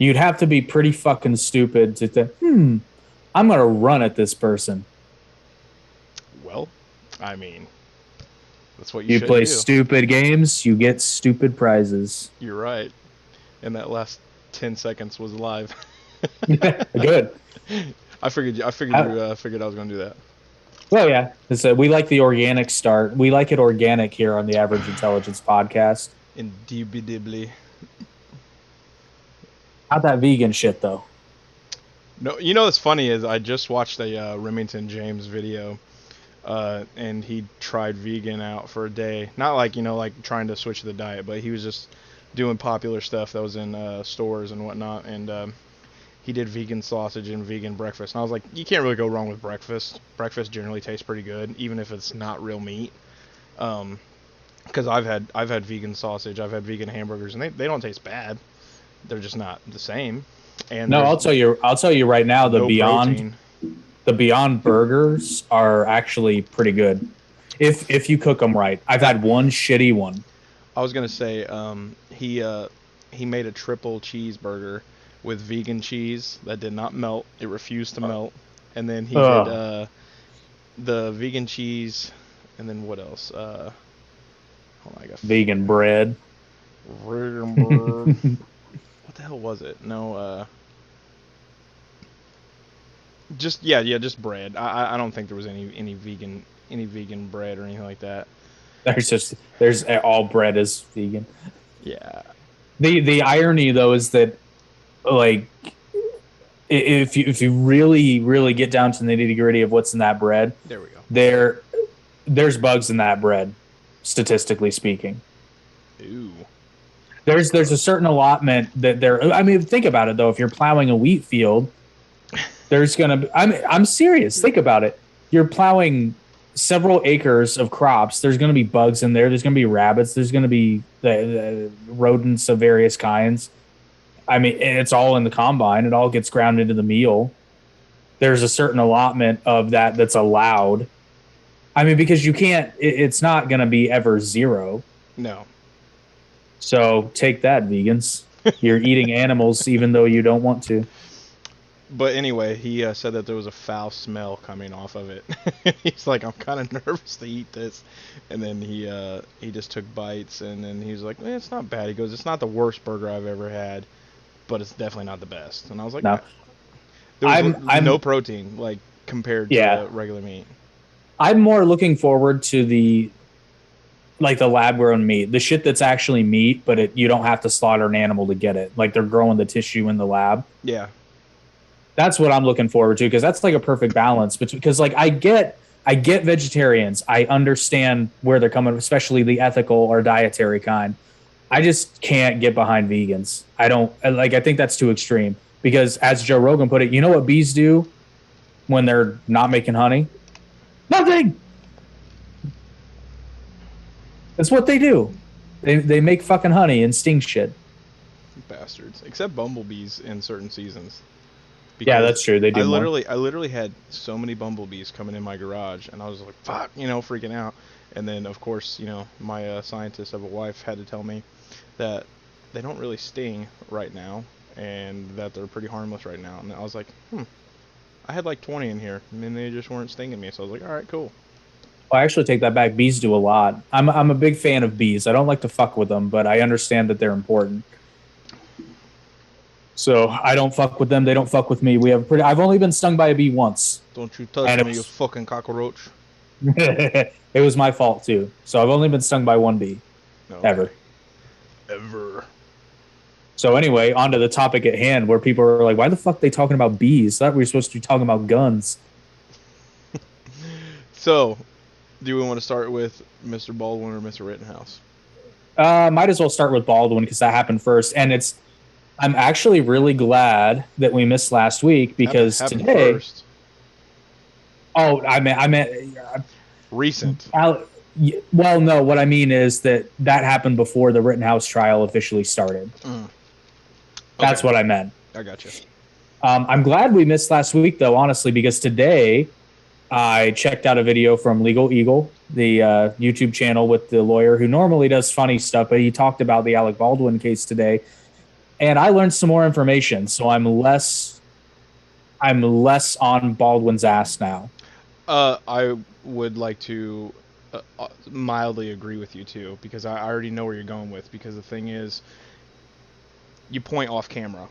You'd have to be pretty fucking stupid to think, I'm going to run at this person. Well, I mean, that's what you You should play do. stupid games, you get stupid prizes. You're right. And that last 10 seconds was live. Good. I figured I was gonna do that. Well, yeah. We like the organic start. We like it organic here on the Average Intelligence podcast. Indubitably. Not that vegan shit, though. No, you know what's funny is I just watched a Remington James video, and he tried vegan out for a day. Not like like trying to switch the diet, but he was just doing popular stuff that was in stores and whatnot, and he did vegan sausage and vegan breakfast. And I was like, you can't really go wrong with breakfast. Breakfast generally tastes pretty good, even if it's not real meat. Because I've had vegan sausage, I've had vegan hamburgers, and they don't taste bad. They're just not the same. And No, I'll tell you right now, no protein. the Beyond burgers are actually pretty good if you cook them right. I've had one shitty one. I was gonna say, he made a triple cheeseburger with vegan cheese that did not melt. It refused to melt. And then he did the vegan cheese, and then what else? Hold on, I got vegan bread. What the hell was it? No, just bread. I don't think there was any vegan bread or anything like that. There's all bread is vegan. Yeah. The irony though is that, like, if you really get down to the nitty gritty of what's in that bread, there we go. There's bugs in that bread, statistically speaking. Ooh. There's a certain allotment that there. I mean, think about it though. If you're plowing a wheat field, there's gonna. I'm serious. Think about it. You're plowing several acres of crops. There's gonna be bugs in there. There's gonna be rabbits. There's gonna be rodents of various kinds. I mean, it's all in the combine. It all gets ground into the meal. There's a certain allotment of that that's allowed. I mean, because you can't. It's not gonna be ever zero. No. So take that, vegans. You're eating animals even though you don't want to. But anyway, he said that there was a foul smell coming off of it. He's like, I'm kind of nervous to eat this. And then he just took bites, and then he was like, it's not bad. He goes, it's not the worst burger I've ever had, but it's definitely not the best. And I was like, no. There was no protein, like, compared to regular meat. I'm more looking forward to the lab-grown meat, the shit that's actually meat, but you don't have to slaughter an animal to get it. Like, they're growing the tissue in the lab. Yeah. That's what I'm looking forward to, because that's like a perfect balance. Because like I get vegetarians. I understand where they're coming, especially the ethical or dietary kind. I just can't get behind vegans. I think that's too extreme, because as Joe Rogan put it, you know what bees do when they're not making honey? Nothing. That's what they do. They make fucking honey and sting shit. Bastards. Except bumblebees in certain seasons. Yeah, that's true. They do. I literally had so many bumblebees coming in my garage, and I was like, fuck, freaking out. And then, of course, my scientist of a wife had to tell me that they don't really sting right now, and that they're pretty harmless right now. And I was like, I had like 20 in here, and they just weren't stinging me. So I was like, all right, cool. Well, I actually take that back. Bees do a lot. I'm a big fan of bees. I don't like to fuck with them, but I understand that they're important. So I don't fuck with them. They don't fuck with me. I've only been stung by a bee once. Don't you touch me, you fucking cockroach. It was my fault too. So I've only been stung by one bee. Okay. Ever. So anyway, on to the topic at hand, where people are like, why the fuck are they talking about bees? I thought we were supposed to be talking about guns. So, do we want to start with Mr. Baldwin or Mr. Rittenhouse? Might as well start with Baldwin, because that happened first. And I'm actually really glad that we missed last week, because today. First. Oh, I meant recent. Well, no. What I mean is that happened before the Rittenhouse trial officially started. Okay. That's what I meant. I got you. I'm glad we missed last week, though, honestly, because today I checked out a video from Legal Eagle, the YouTube channel with the lawyer who normally does funny stuff, but he talked about the Alec Baldwin case today. and I learned some more information, so I'm less on Baldwin's ass now. I would like to mildly agree with you too, because I already know where you're going with. Because the thing is, you point off camera,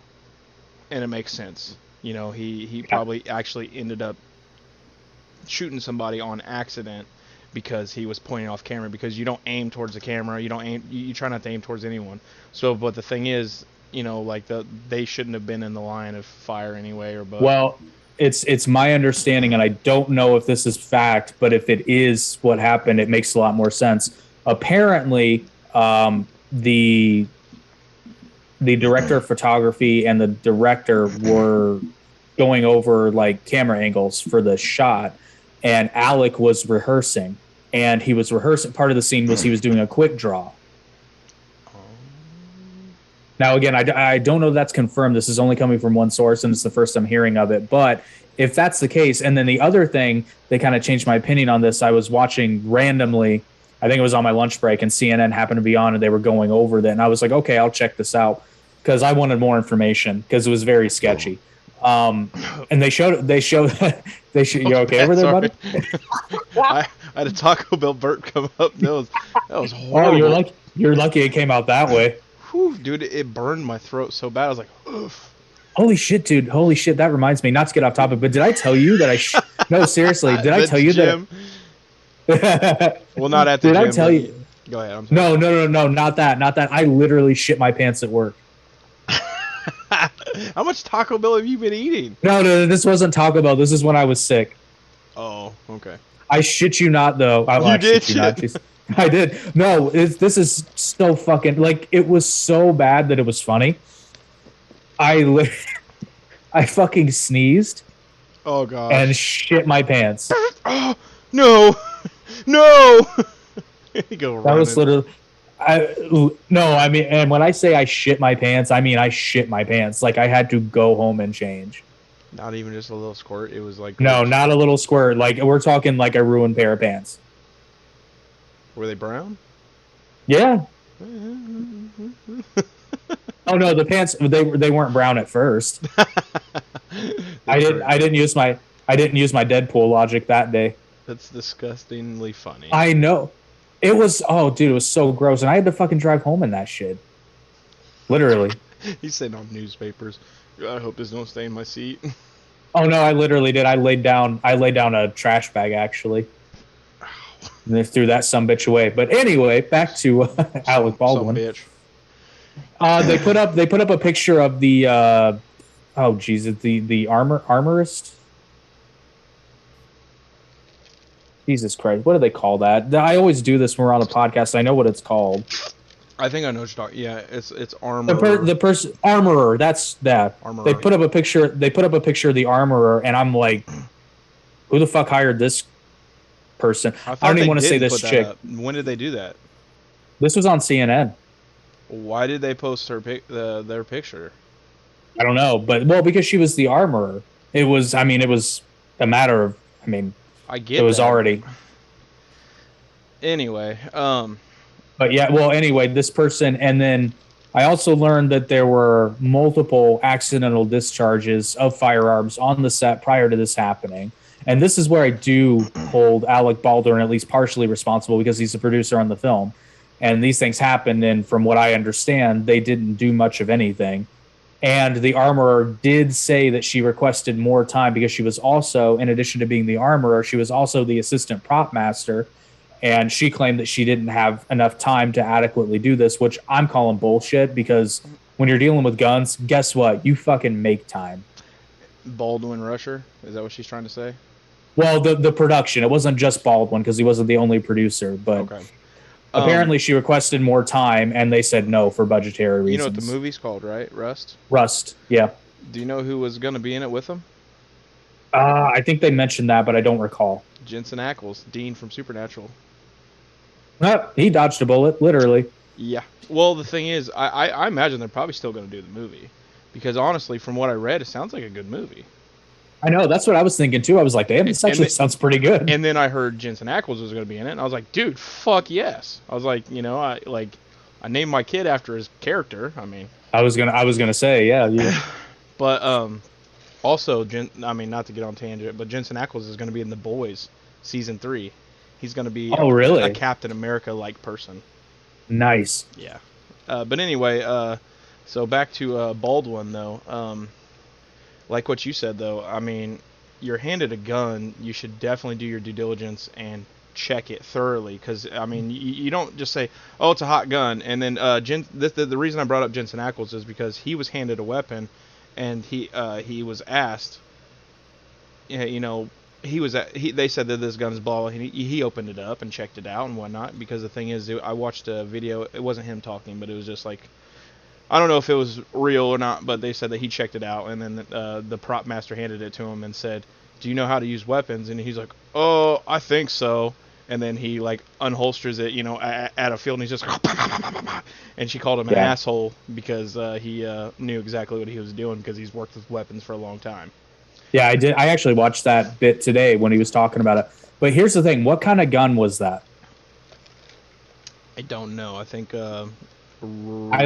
and it makes sense. You know, he probably actually ended up shooting somebody on accident because he was pointing off camera. Because you don't aim towards the camera, you try not to aim towards anyone. So, but the thing is, you know, like they shouldn't have been in the line of fire anyway, or both. Well, it's my understanding, and I don't know if this is fact, but if it is what happened, it makes a lot more sense. Apparently, the director of photography and the director were going over like camera angles for the shot, and Alec was rehearsing, and he was rehearsing. Part of the scene was he was doing a quick draw. Now, again, I don't know if that's confirmed. This is only coming from one source, and it's the first I'm hearing of it. But if that's the case, and then the other thing that kind of changed my opinion on this, I was watching randomly, I think it was on my lunch break, and CNN happened to be on, and they were going over that. And I was like, okay, I'll check this out, because I wanted more information, because it was very sketchy. And they showed. You okay over there, buddy? I had a Taco Bell burp come up. That was horrible. Oh, you're lucky it came out that way. Whew, dude, it burned my throat so bad. I was like, oof. Holy shit, dude. Holy shit. That reminds me, not to get off topic, but did I tell you that no, seriously, did I tell you that? Well, not at the gym. Did I tell you? Go ahead. I'm sorry. No, not that. I literally shit my pants at work. How much Taco Bell have you been eating? No, this wasn't Taco Bell. This is when I was sick. Oh, okay. I shit you not, though. You did shit. I did. No, this is so fucking, like, it was so bad that it was funny. I fucking sneezed. Oh, God. And shit my pants. Oh, no. No. That was literally, I mean, and when I say I shit my pants, I mean I shit my pants. Like, I had to go home and change. Not even just a little squirt. It was like... No, not a little squirt. Like, we're talking like a ruined pair of pants. Were they brown? Yeah. Oh no, the pants they weren't brown at first. I didn't use my Deadpool logic that day. That's disgustingly funny. I know. It was, oh dude, it was so gross, and I had to fucking drive home in that shit. Literally. He's sitting on newspapers. I hope this don't stay in my seat. Oh no, I literally did. I laid down a trash bag actually. And they threw that sumbitch away. But anyway, back to Alec Baldwin. Bitch. They put up a picture of the the armorist. Jesus Christ, what do they call that? I always do this when we're on the podcast. I know what it's called. I think I know what you're talking. Yeah, it's armor. The person armorer. That's that. Armorer, they put up a picture. They put up a picture of the armorer, and I'm like, who the fuck hired this person? I don't even want to say this chick. When did they do that? This was on CNN. Why did they post their picture? I don't know, but because she was the armorer. It was a matter of, I get it was that. already. Anyway, But yeah, well, anyway, this person, and then I also learned that there were multiple accidental discharges of firearms on the set prior to this happening. And this is where I do hold Alec Baldwin at least partially responsible, because he's the producer on the film. And these things happened, and from what I understand, they didn't do much of anything. And the armorer did say that she requested more time, because she was also, in addition to being the armorer, she was also the assistant prop master. And she claimed that she didn't have enough time to adequately do this, which I'm calling bullshit, because when you're dealing with guns, guess what? You fucking make time. Baldwin Rusher? Is that what she's trying to say? Well, the production. It wasn't just Baldwin, because he wasn't the only producer. But okay. Apparently she requested more time, and they said no for budgetary reasons. You know what the movie's called, right? Rust? Rust, yeah. Do you know who was going to be in it with them? I think they mentioned that, but I don't recall. Jensen Ackles, Dean from Supernatural. He dodged a bullet, literally. Yeah. Well, the thing is, I imagine they're probably still going to do the movie. Because honestly, from what I read, it sounds like a good movie. I know, that's what I was thinking too. I was like, damn, this actually sounds pretty good. And then I heard Jensen Ackles was going to be in it, and I was like, dude, fuck yes. I was like, I named my kid after his character. I mean, I was gonna say, yeah, yeah. but also, I mean, not to get on tangent, but Jensen Ackles is going to be in The Boys season 3. He's going to be Oh, a really? Captain America like person. Nice. Yeah. But anyway, so back to Baldwin though. Like what you said though, I mean, you're handed a gun, you should definitely do your due diligence and check it thoroughly, because I mean, you don't just say, "Oh, it's a hot gun," and then the reason I brought up Jensen Ackles is because he was handed a weapon, and he was asked, you know, they said that this gun's blah. He opened it up and checked it out and whatnot, because the thing is, I watched a video. It wasn't him talking, but it was just like, I don't know if it was real or not, but they said that he checked it out, and then the prop master handed it to him and said, "Do you know how to use weapons?" And he's like, "Oh, I think so." And then he like unholsters it, you know, at a field, and he's just, and she called him an asshole because he knew exactly what he was doing, because he's worked with weapons for a long time. Yeah, I did. I actually watched that bit today when he was talking about it. But here's the thing: what kind of gun was that? I don't know. I think I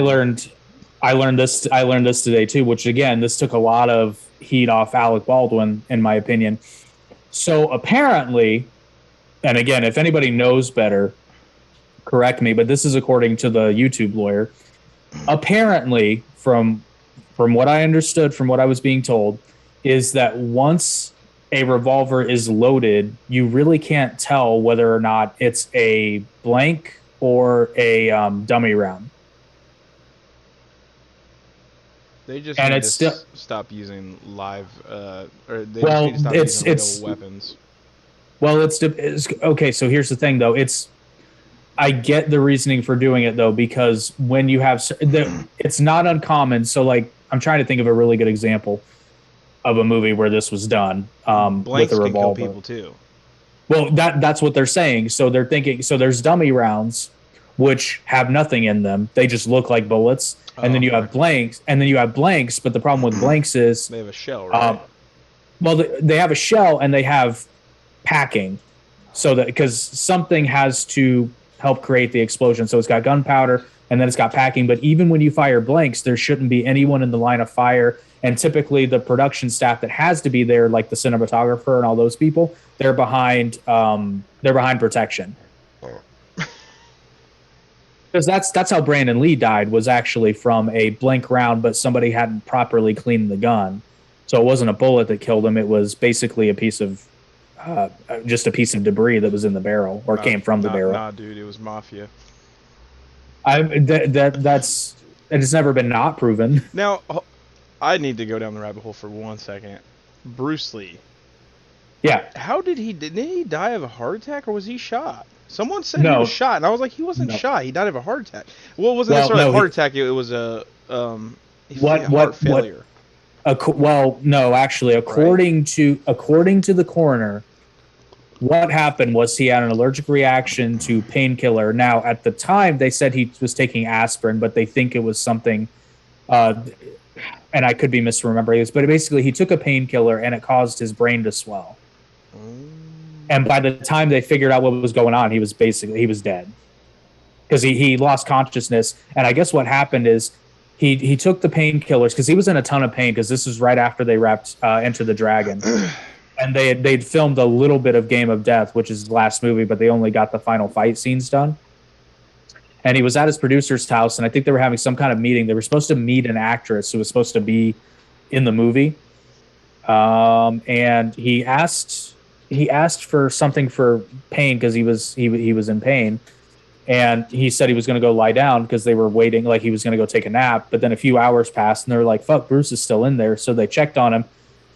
learned this today too. Which again, this took a lot of heat off Alec Baldwin, in my opinion. So apparently, and again, if anybody knows better, correct me. But this is according to the YouTube lawyer. Apparently, from what I understood, from what I was being told, is that once a revolver is loaded, you really can't tell whether or not it's a blank or a dummy round. They just need to stop using live, or they well, just need to stop using real weapons. Well, it's okay. So here's the thing, though. I get the reasoning for doing it, though, because when you have, it's not uncommon. So, like, I'm trying to think of a really good example of a movie where this was done with a revolver. Can kill people too. Well, that's what they're saying. So they're thinking. So there's dummy rounds, which have nothing in them. They just look like bullets. And then you have blanks. But the problem with blanks is they have a shell, right? Well, they have a shell and they have packing, so that because something has to help create the explosion. So it's got gunpowder and then it's got packing. But even when you fire blanks, there shouldn't be anyone in the line of fire. And typically the production staff that has to be there, like the cinematographer and all those people, they're behind protection. Because that's how Brandon Lee died, was actually from a blank round, but somebody hadn't properly cleaned the gun. So it wasn't a bullet that killed him. It was basically a piece of just a piece of debris that was in the barrel or came from the barrel. Nah, dude, it was mafia. That's it's never been not proven. Now, I need to go down the rabbit hole for 1 second. Bruce Lee. Yeah. How didn't he die of a heart attack, or was he shot? Someone said he was shot, and I was like, he wasn't shot. He died of a heart attack. Well, it wasn't necessarily a heart attack. It was a heart failure. Well, no, actually, according to the coroner, what happened was he had an allergic reaction to painkiller. Now, at the time, they said he was taking aspirin, but they think it was something, and I could be misremembering this, but basically he took a painkiller and it caused his brain to swell. And by the time they figured out what was going on, he was dead, because he lost consciousness. And I guess what happened is he took the painkillers because he was in a ton of pain, because this was right after they wrapped Enter the Dragon. And they'd filmed a little bit of Game of Death, which is the last movie, but they only got the final fight scenes done. And he was at his producer's house, and I think they were having some kind of meeting. They were supposed to meet an actress who was supposed to be in the movie. And he asked for something for pain, because he was in pain. And he said he was going to go lie down because they were waiting, like he was going to go take a nap. But then a few hours passed and they were like, fuck, Bruce is still in there. So they checked on him,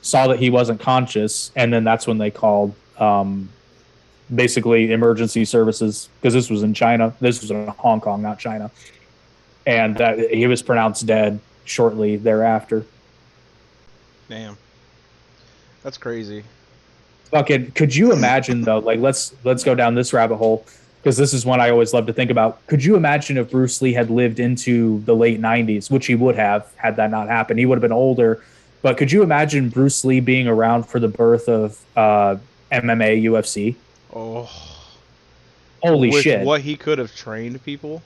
saw that he wasn't conscious. And then that's when they called basically emergency services, because this was in China. This was in Hong Kong, not China. And he was pronounced dead shortly thereafter. Damn. That's crazy. Fucking, could you imagine though, like let's go down this rabbit hole, because this is one I always love to think about. Could you imagine if Bruce Lee had lived into the late 90s, which he would have had that not happened? He would have been older. But could you imagine Bruce Lee being around for the birth of MMA, UFC? Oh. Holy shit. What he could have trained people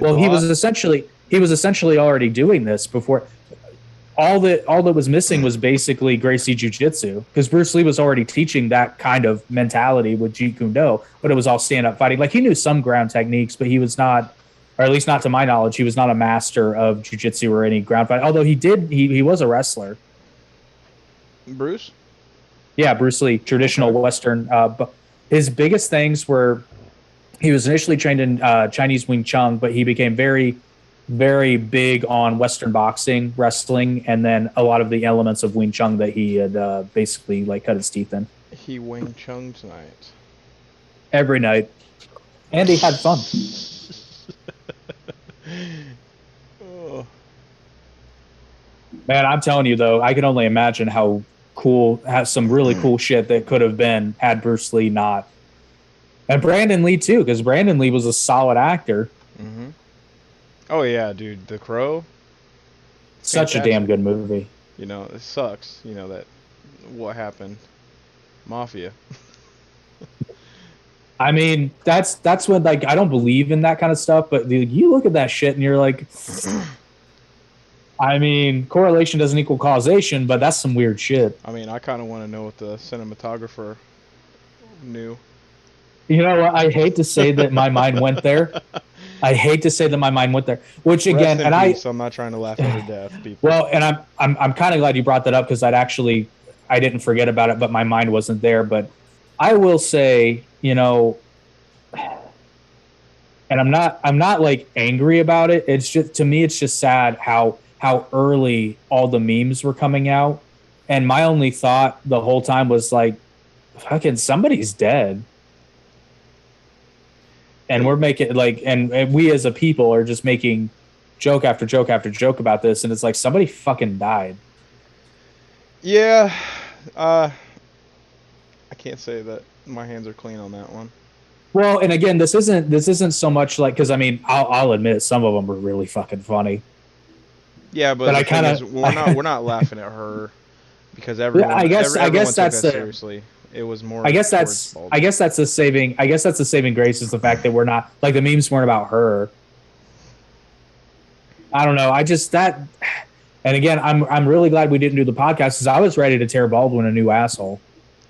Well, he was essentially already doing this before. All that was missing was basically Gracie Jiu-Jitsu, because Bruce Lee was already teaching that kind of mentality with Jeet Kune Do, but it was all stand-up fighting. Like, he knew some ground techniques, but he was not, or at least not to my knowledge, he was not a master of jiu-jitsu or any ground fight. Although he was a wrestler. Bruce? Yeah, Bruce Lee, traditional Western. His biggest things were, he was initially trained in Chinese Wing Chun, but he became very, very big on Western boxing, wrestling, and then a lot of the elements of Wing Chun that he had basically like cut his teeth in. He Wing Chun tonight. Every night. And he had fun. Oh. Man, I'm telling you, though, I can only imagine how some really cool shit that could have been had Bruce Lee not. And Brandon Lee, too, because Brandon Lee was a solid actor. Mm-hmm. Oh, yeah, dude. The Crow. Such a damn good movie. You know, it sucks, you know, that what happened. Mafia. I mean, that's when, like, I don't believe in that kind of stuff, but you look at that shit and you're like, I mean, correlation doesn't equal causation, but that's some weird shit. I mean, I kind of want to know what the cinematographer knew. You know what? I hate to say that my mind went there. Which again, peace, I'm not trying to laugh at her death, people. Well, and I'm kind of glad you brought that up, because I didn't forget about it, but my mind wasn't there. But I will say, you know, and I'm not like angry about it. It's just, to me, it's just sad how early all the memes were coming out, and my only thought the whole time was like, fucking somebody's dead. And we're making like, and we as a people are just making joke after joke after joke about this, and it's like, somebody fucking died. Yeah, I can't say that my hands are clean on that one. Well, and again, this isn't so much like, because I mean, I'll admit some of them were really fucking funny. Yeah, but the thing is, we're not laughing at her, because everyone took that seriously. It was more. I guess that's the saving grace, is the fact that we're not, like, the memes weren't about her. I don't know. And again, I'm really glad we didn't do the podcast, because I was ready to tear Baldwin a new asshole.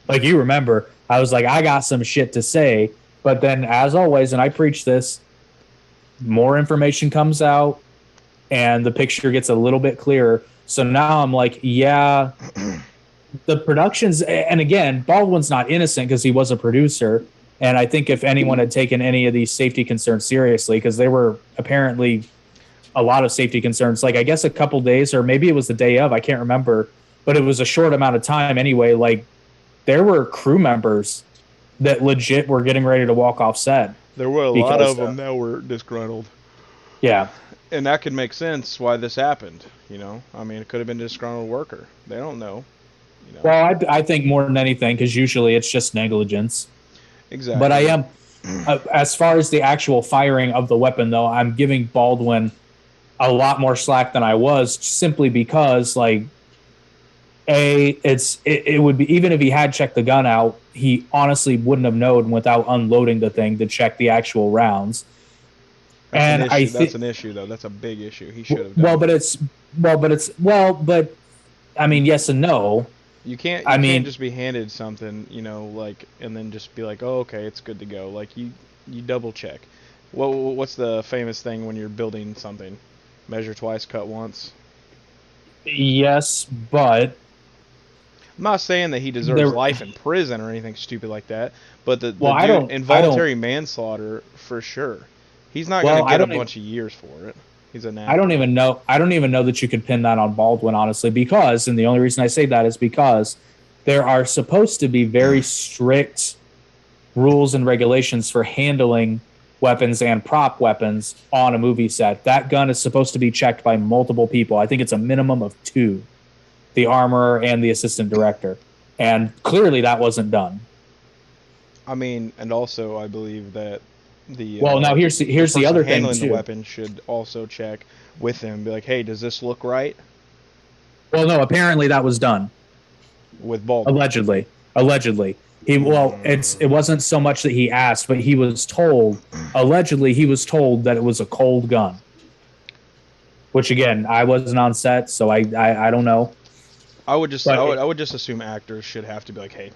Like, you remember, I was like, I got some shit to say, but then, as always, and I preach this, more information comes out, and the picture gets a little bit clearer. So now I'm like, yeah. The productions, and again, Baldwin's not innocent because he was a producer. And I think if anyone had taken any of these safety concerns seriously, because there were apparently a lot of safety concerns, like I guess a couple days, or maybe it was the day of, I can't remember, but it was a short amount of time anyway. Like, there were crew members that legit were getting ready to walk off set. There were a lot of them that were disgruntled. Yeah. And that could make sense why this happened, you know? I mean, it could have been a disgruntled worker. They don't know. You know? Well, I think more than anything, because usually it's just negligence. Exactly. But I am, as far as the actual firing of the weapon, though, I'm giving Baldwin a lot more slack than I was, simply because, like, it would be, even if he had checked the gun out, he honestly wouldn't have known without unloading the thing to check the actual rounds. That's an issue, though. That's a big issue. He should have done. But I mean, yes and no. You can't just be handed something, you know, like, and then just be like, oh, okay, it's good to go. Like, you double check. What's the famous thing when you're building something? Measure twice, cut once. Yes, but I'm not saying that he deserves life in prison or anything stupid like that, but involuntary manslaughter for sure. He's not going to get a bunch of years for it. He's an actor. I don't even know that you could pin that on Baldwin, honestly, because, and the only reason I say that is because there are supposed to be very strict rules and regulations for handling weapons and prop weapons on a movie set. That gun is supposed to be checked by multiple people. I think it's a minimum of 2, the armorer and the assistant director. And clearly that wasn't done. I mean, and also I believe that now here's the other thing too. Handling the weapon should also check with him, be like, "Hey, does this look right?" Well, no, apparently that was done with Baldwin. Allegedly. It wasn't so much that he asked, but he was told, allegedly he was told that it was a cold gun. Which again, I wasn't on set, so I don't know. I would just assume actors should have to be like, hey,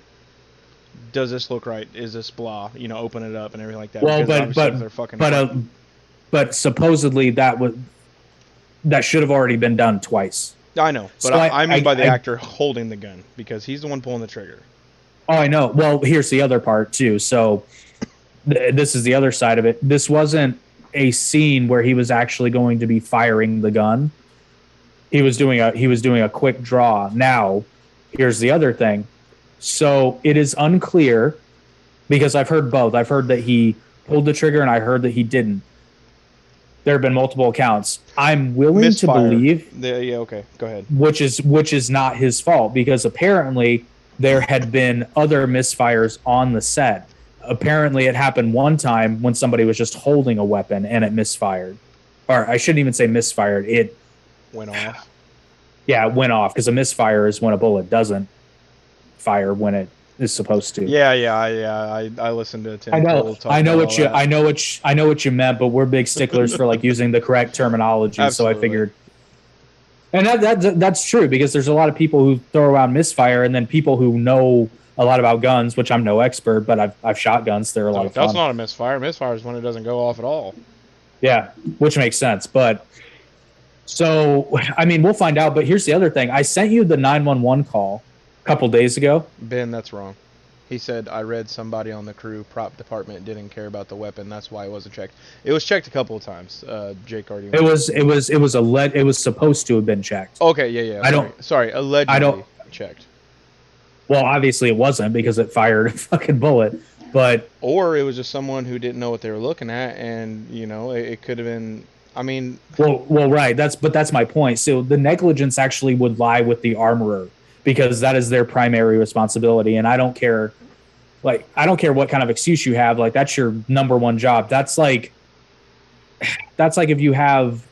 does this look right? Is this blah? You know, open it up and everything like that. Well, because obviously if they're fucking but supposedly that should have already been done twice. I know, but so I mean by the actor holding the gun, because he's the one pulling the trigger. Oh, I know. Well, here's the other part too. So this is the other side of it. This wasn't a scene where he was actually going to be firing the gun. He was doing a quick draw. Now, here's the other thing. So it is unclear, because I've heard both. I've heard that he pulled the trigger and I heard that he didn't. There have been multiple accounts. I'm willing to believe. Yeah, okay. Go ahead. Which is not his fault, because apparently there had been other misfires on the set. Apparently it happened one time when somebody was just holding a weapon and it misfired. Or I shouldn't even say misfired. It went off. Yeah, it went off, because a misfire is when a bullet doesn't fire when it is supposed to. Yeah. I listened to Tim. I know what you meant, but we're big sticklers for like using the correct terminology. Absolutely. So I figured, and that's true, because there's a lot of people who throw around misfire, and then people who know a lot about guns, which I'm no expert, but I've shot guns. They're a lot of fun. That's not a misfire. Misfire is when it doesn't go off at all. Yeah, which makes sense. But so, I mean, we'll find out. But here's the other thing. I sent you the 911 call a couple days ago. Ben, that's wrong. He said, I read somebody on the crew prop department didn't care about the weapon. That's why it wasn't checked. It was checked a couple of times. Jake already. It was supposed to have been checked. Okay, yeah. Sorry, allegedly checked. Well, obviously it wasn't, because it fired a fucking bullet. But or it was just someone who didn't know what they were looking at, and you know, it could have been. I mean, well, right. That's my point. So the negligence actually would lie with the armorer, because that is their primary responsibility. And I don't care what kind of excuse you have. Like, that's your number one job. That's like if you have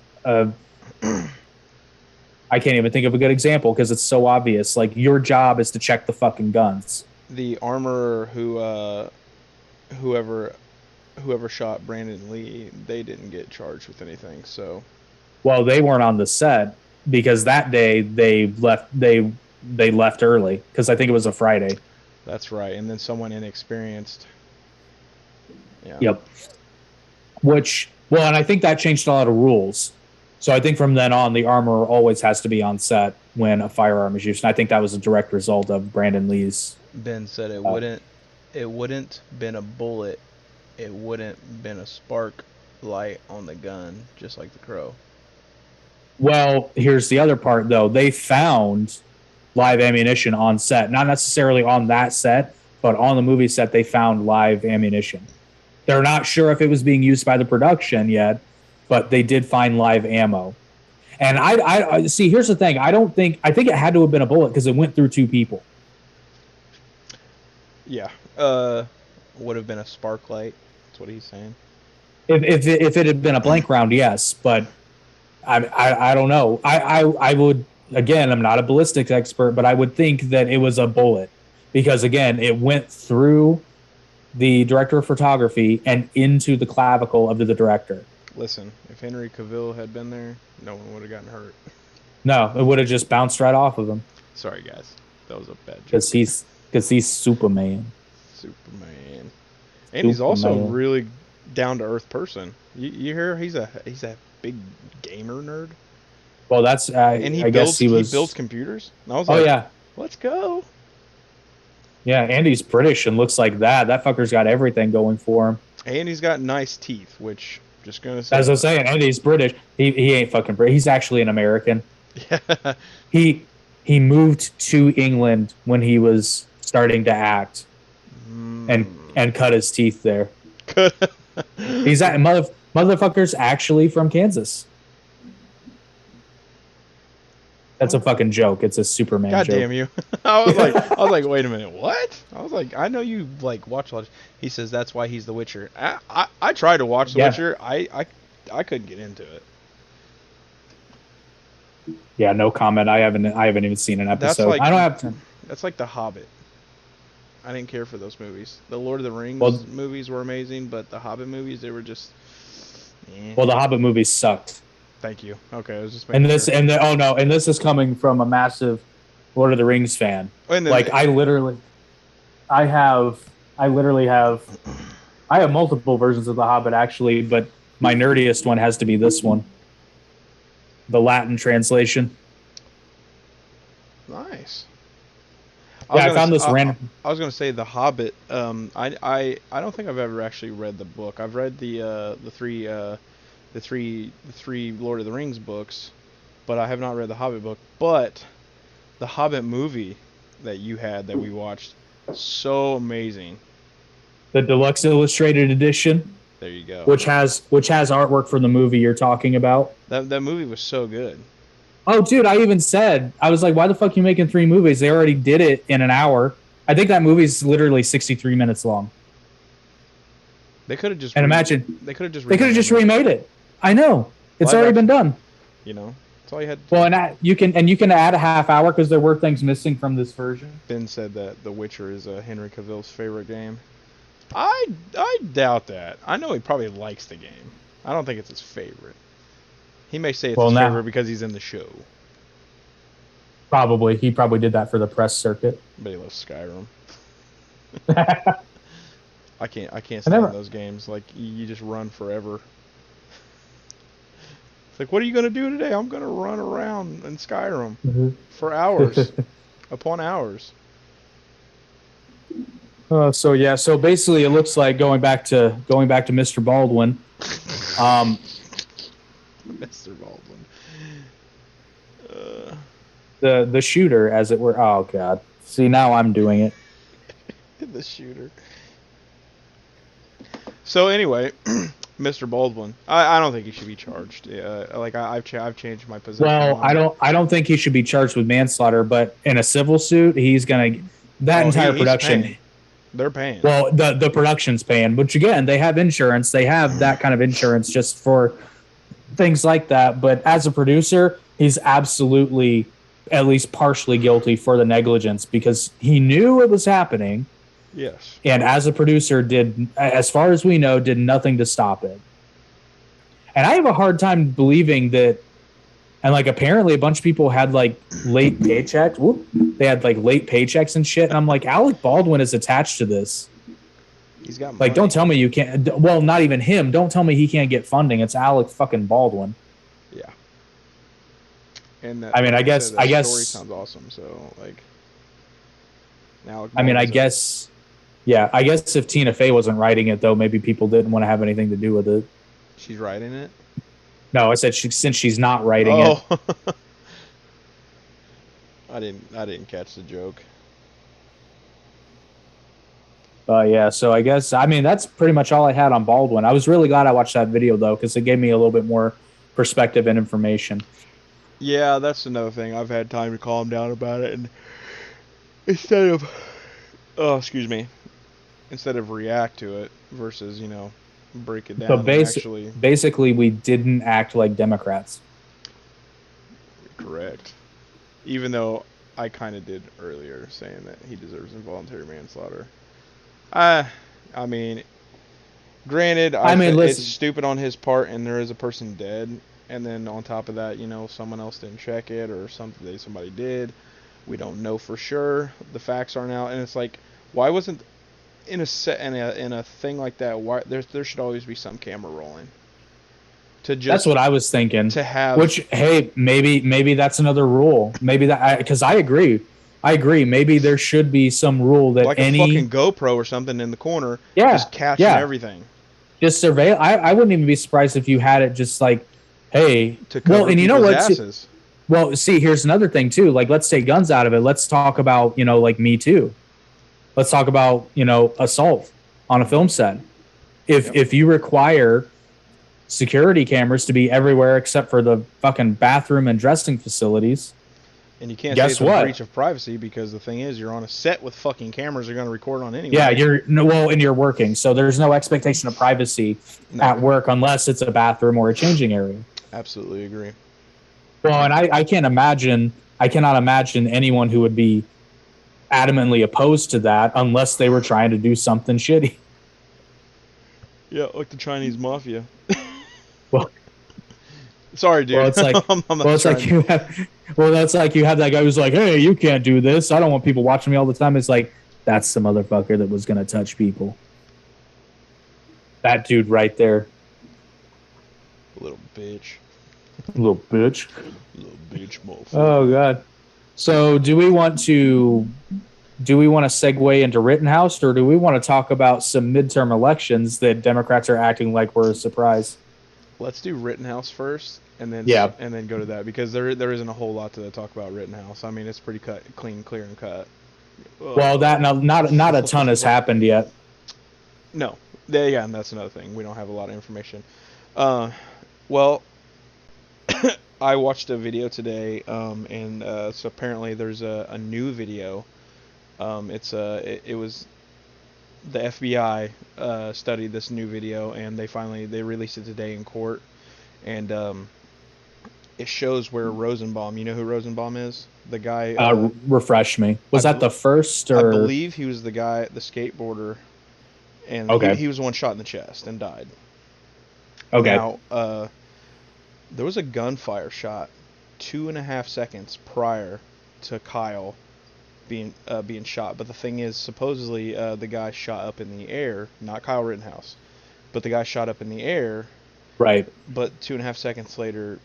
I can't even think of a good example, because it's so obvious. Like, your job is to check the fucking guns. The armorer whoever shot Brandon Lee, they didn't get charged with anything. So, well, they weren't on the set, because that day they left. They left early, because I think it was a Friday. That's right. And then someone inexperienced. Yeah. Yep. And I think that changed a lot of rules. So I think from then on, the armorer always has to be on set when a firearm is used. And I think that was a direct result of Brandon Lee's. Ben said it wouldn't been a bullet. It wouldn't been a spark light on the gun, just like the Crow. Well, here's the other part, though. They found live ammunition on set. Not necessarily on that set, but on the movie set, they found live ammunition. They're not sure if it was being used by the production yet, but they did find live ammo. And I see, here's the thing. I think it had to have been a bullet, because it went through two people. Yeah. Would have been a spark light. That's what he's saying. If it had been a blank round, yes. But I don't know. I would, again, I'm not a ballistics expert, but I would think that it was a bullet, because again, it went through the director of photography and into the clavicle of the director. Listen, if Henry Cavill had been there, no one would have gotten hurt. No, it would have just bounced right off of him. Sorry, guys. That was a bad joke. Because he's Superman. And he's also a really down-to-earth person. You hear he's a big gamer nerd. Well, that's and he builds computers. And I was like, yeah, let's go. Yeah, and he's British and looks like that. That fucker's got everything going for him. And he's got nice teeth, which just gonna say. As I was saying, and he's British. He ain't fucking British. He's actually an American. Yeah. He moved to England when he was starting to act, and cut his teeth there. He's motherfucker's actually from Kansas. That's a fucking joke. It's a Superman joke. God damn you. I was like, wait a minute, what? I was like, I know you like watch a lot. He says that's why he's the Witcher. I tried to watch the Witcher. I couldn't get into it. Yeah, no comment. I haven't even seen an episode. I don't have time. That's like The Hobbit. I didn't care for those movies. The Lord of the Rings movies were amazing, but the Hobbit movies, they were just. Well, the Hobbit movies sucked. Thank you. Okay, I was just making sure. And this is coming from a massive Lord of the Rings fan. Like I have multiple versions of the Hobbit actually, but my nerdiest one has to be this one, the Latin translation. Nice. I found this random. I was gonna say the Hobbit. I don't think I've ever actually read the book. I've read the three Lord of the Rings books, but I have not read the Hobbit book. But the Hobbit movie that you had that we watched, so amazing. The deluxe illustrated edition. There you go. Which has artwork from the movie you're talking about. That movie was so good. Oh, dude, I even said, I was like, why the fuck are you making 3 movies? They already did it in an hour. I think that movie's literally 63 minutes long. They could have just They could have just remade it. I know. It's already been done. You know. That's all you had to do. Well, and you can add a half hour because there were things missing from this version. Ben said that The Witcher is Henry Cavill's favorite game. I doubt that. I know he probably likes the game. I don't think it's his favorite. He may say it's his favorite because he's in the show. Probably. He probably did that for the press circuit. But he loves Skyrim. I can't stand those games. Like, you just run forever. It's like, what are you going to do today? I'm going to run around in Skyrim for hours upon hours. So basically it looks like going back to Mr. Baldwin. Mr. Baldwin. The shooter, as it were. Oh God! See, now I'm doing it. The shooter. So anyway, Mr. Baldwin. I don't think he should be charged. Like I've changed my position. Well, I don't think he should be charged with manslaughter, but in a civil suit, he's gonna entire production. Paying. They're paying. Well, the production's paying, which again, they have insurance. They have that kind of insurance just for things like that. But as a producer, he's absolutely at least partially guilty for the negligence because he knew it was happening. Yes. And as a producer, as far as we know, did nothing to stop it. And I have a hard time believing that. And like apparently a bunch of people had like late paychecks. They had like late paychecks and shit. And I'm like, Alec Baldwin is attached to this. He's got money. Like, don't tell me you can't. Well, not even him. Don't tell me he can't get funding. It's Alec fucking Baldwin. Yeah. And I mean, I guess story sounds awesome. So like, I guess if Tina Fey wasn't writing it though, maybe people didn't want to have anything to do with it. She's writing it. No, I said since she's not writing it. I didn't catch the joke. Yeah, so I guess that's pretty much all I had on Baldwin. I was really glad I watched that video though, because it gave me a little bit more perspective and information. Yeah, that's another thing. I've had time to calm down about it, and instead of react to it versus break it down. So basically, we didn't act like Democrats. Correct. Even though I kind of did earlier, saying that he deserves involuntary manslaughter. I mean, granted, it's stupid on his part, and there is a person dead, and then on top of that, someone else didn't check it, or somebody did. We don't know for sure. The facts aren't out, and it's like, why wasn't in a thing like that? Why there should always be some camera rolling. That's what I was thinking. To have, which, hey, maybe that's another rule. Maybe because I agree. Maybe there should be some rule that like a fucking GoPro or something in the corner, just catching everything. Just surveil. I wouldn't even be surprised if you had it just like, hey, to cover and you know what? Asses. Well, see, here's another thing too. Like, let's take guns out of it. Let's talk about like Me Too. Let's talk about assault on a film set. If you require security cameras to be everywhere except for the fucking bathroom and dressing facilities. And you can't say it's a breach of privacy because the thing is, you're on a set with fucking cameras you're going to record on anyway. Yeah, and you're working, so there's no expectation of privacy at work unless it's a bathroom or a changing area. Absolutely agree. Well, and I cannot imagine anyone who would be adamantly opposed to that unless they were trying to do something shitty. Yeah, like the Chinese mafia. Well, Sorry, dude. well, it's like, I'm not well, it's like trying. you have, well, that's like you have that guy who's like, hey, you can't do this. I don't want people watching me all the time. It's like, that's the motherfucker that was going to touch people. That dude right there. Little bitch. Little bitch. Little bitch motherfucker. Oh, God. So do we want to segue into Rittenhouse, or do we want to talk about some midterm elections that Democrats are acting like were a surprise? Let's do Rittenhouse first, and then Yeah. and then go to that, because there isn't a whole lot to talk about Rittenhouse. I mean, it's pretty clean, clear, and cut. Well, that not a ton has happened yet. No, yeah, and that's another thing. We don't have a lot of information. Well, I watched a video today, and so apparently there's a new video. It was the FBI studied this new video, and they released it today in court, and it shows where Rosenbaum. You know who Rosenbaum is? The guy. Refresh me. Was that the first? Or? I believe he was the guy, the skateboarder, and okay. he was the one shot in the chest and died. Okay. Now, there was a gunfire shot 2.5 seconds prior to Kyle being shot. But the thing is, supposedly the guy shot up in the air, not Kyle Rittenhouse, but the guy shot up in the air. Right. But 2.5 seconds later,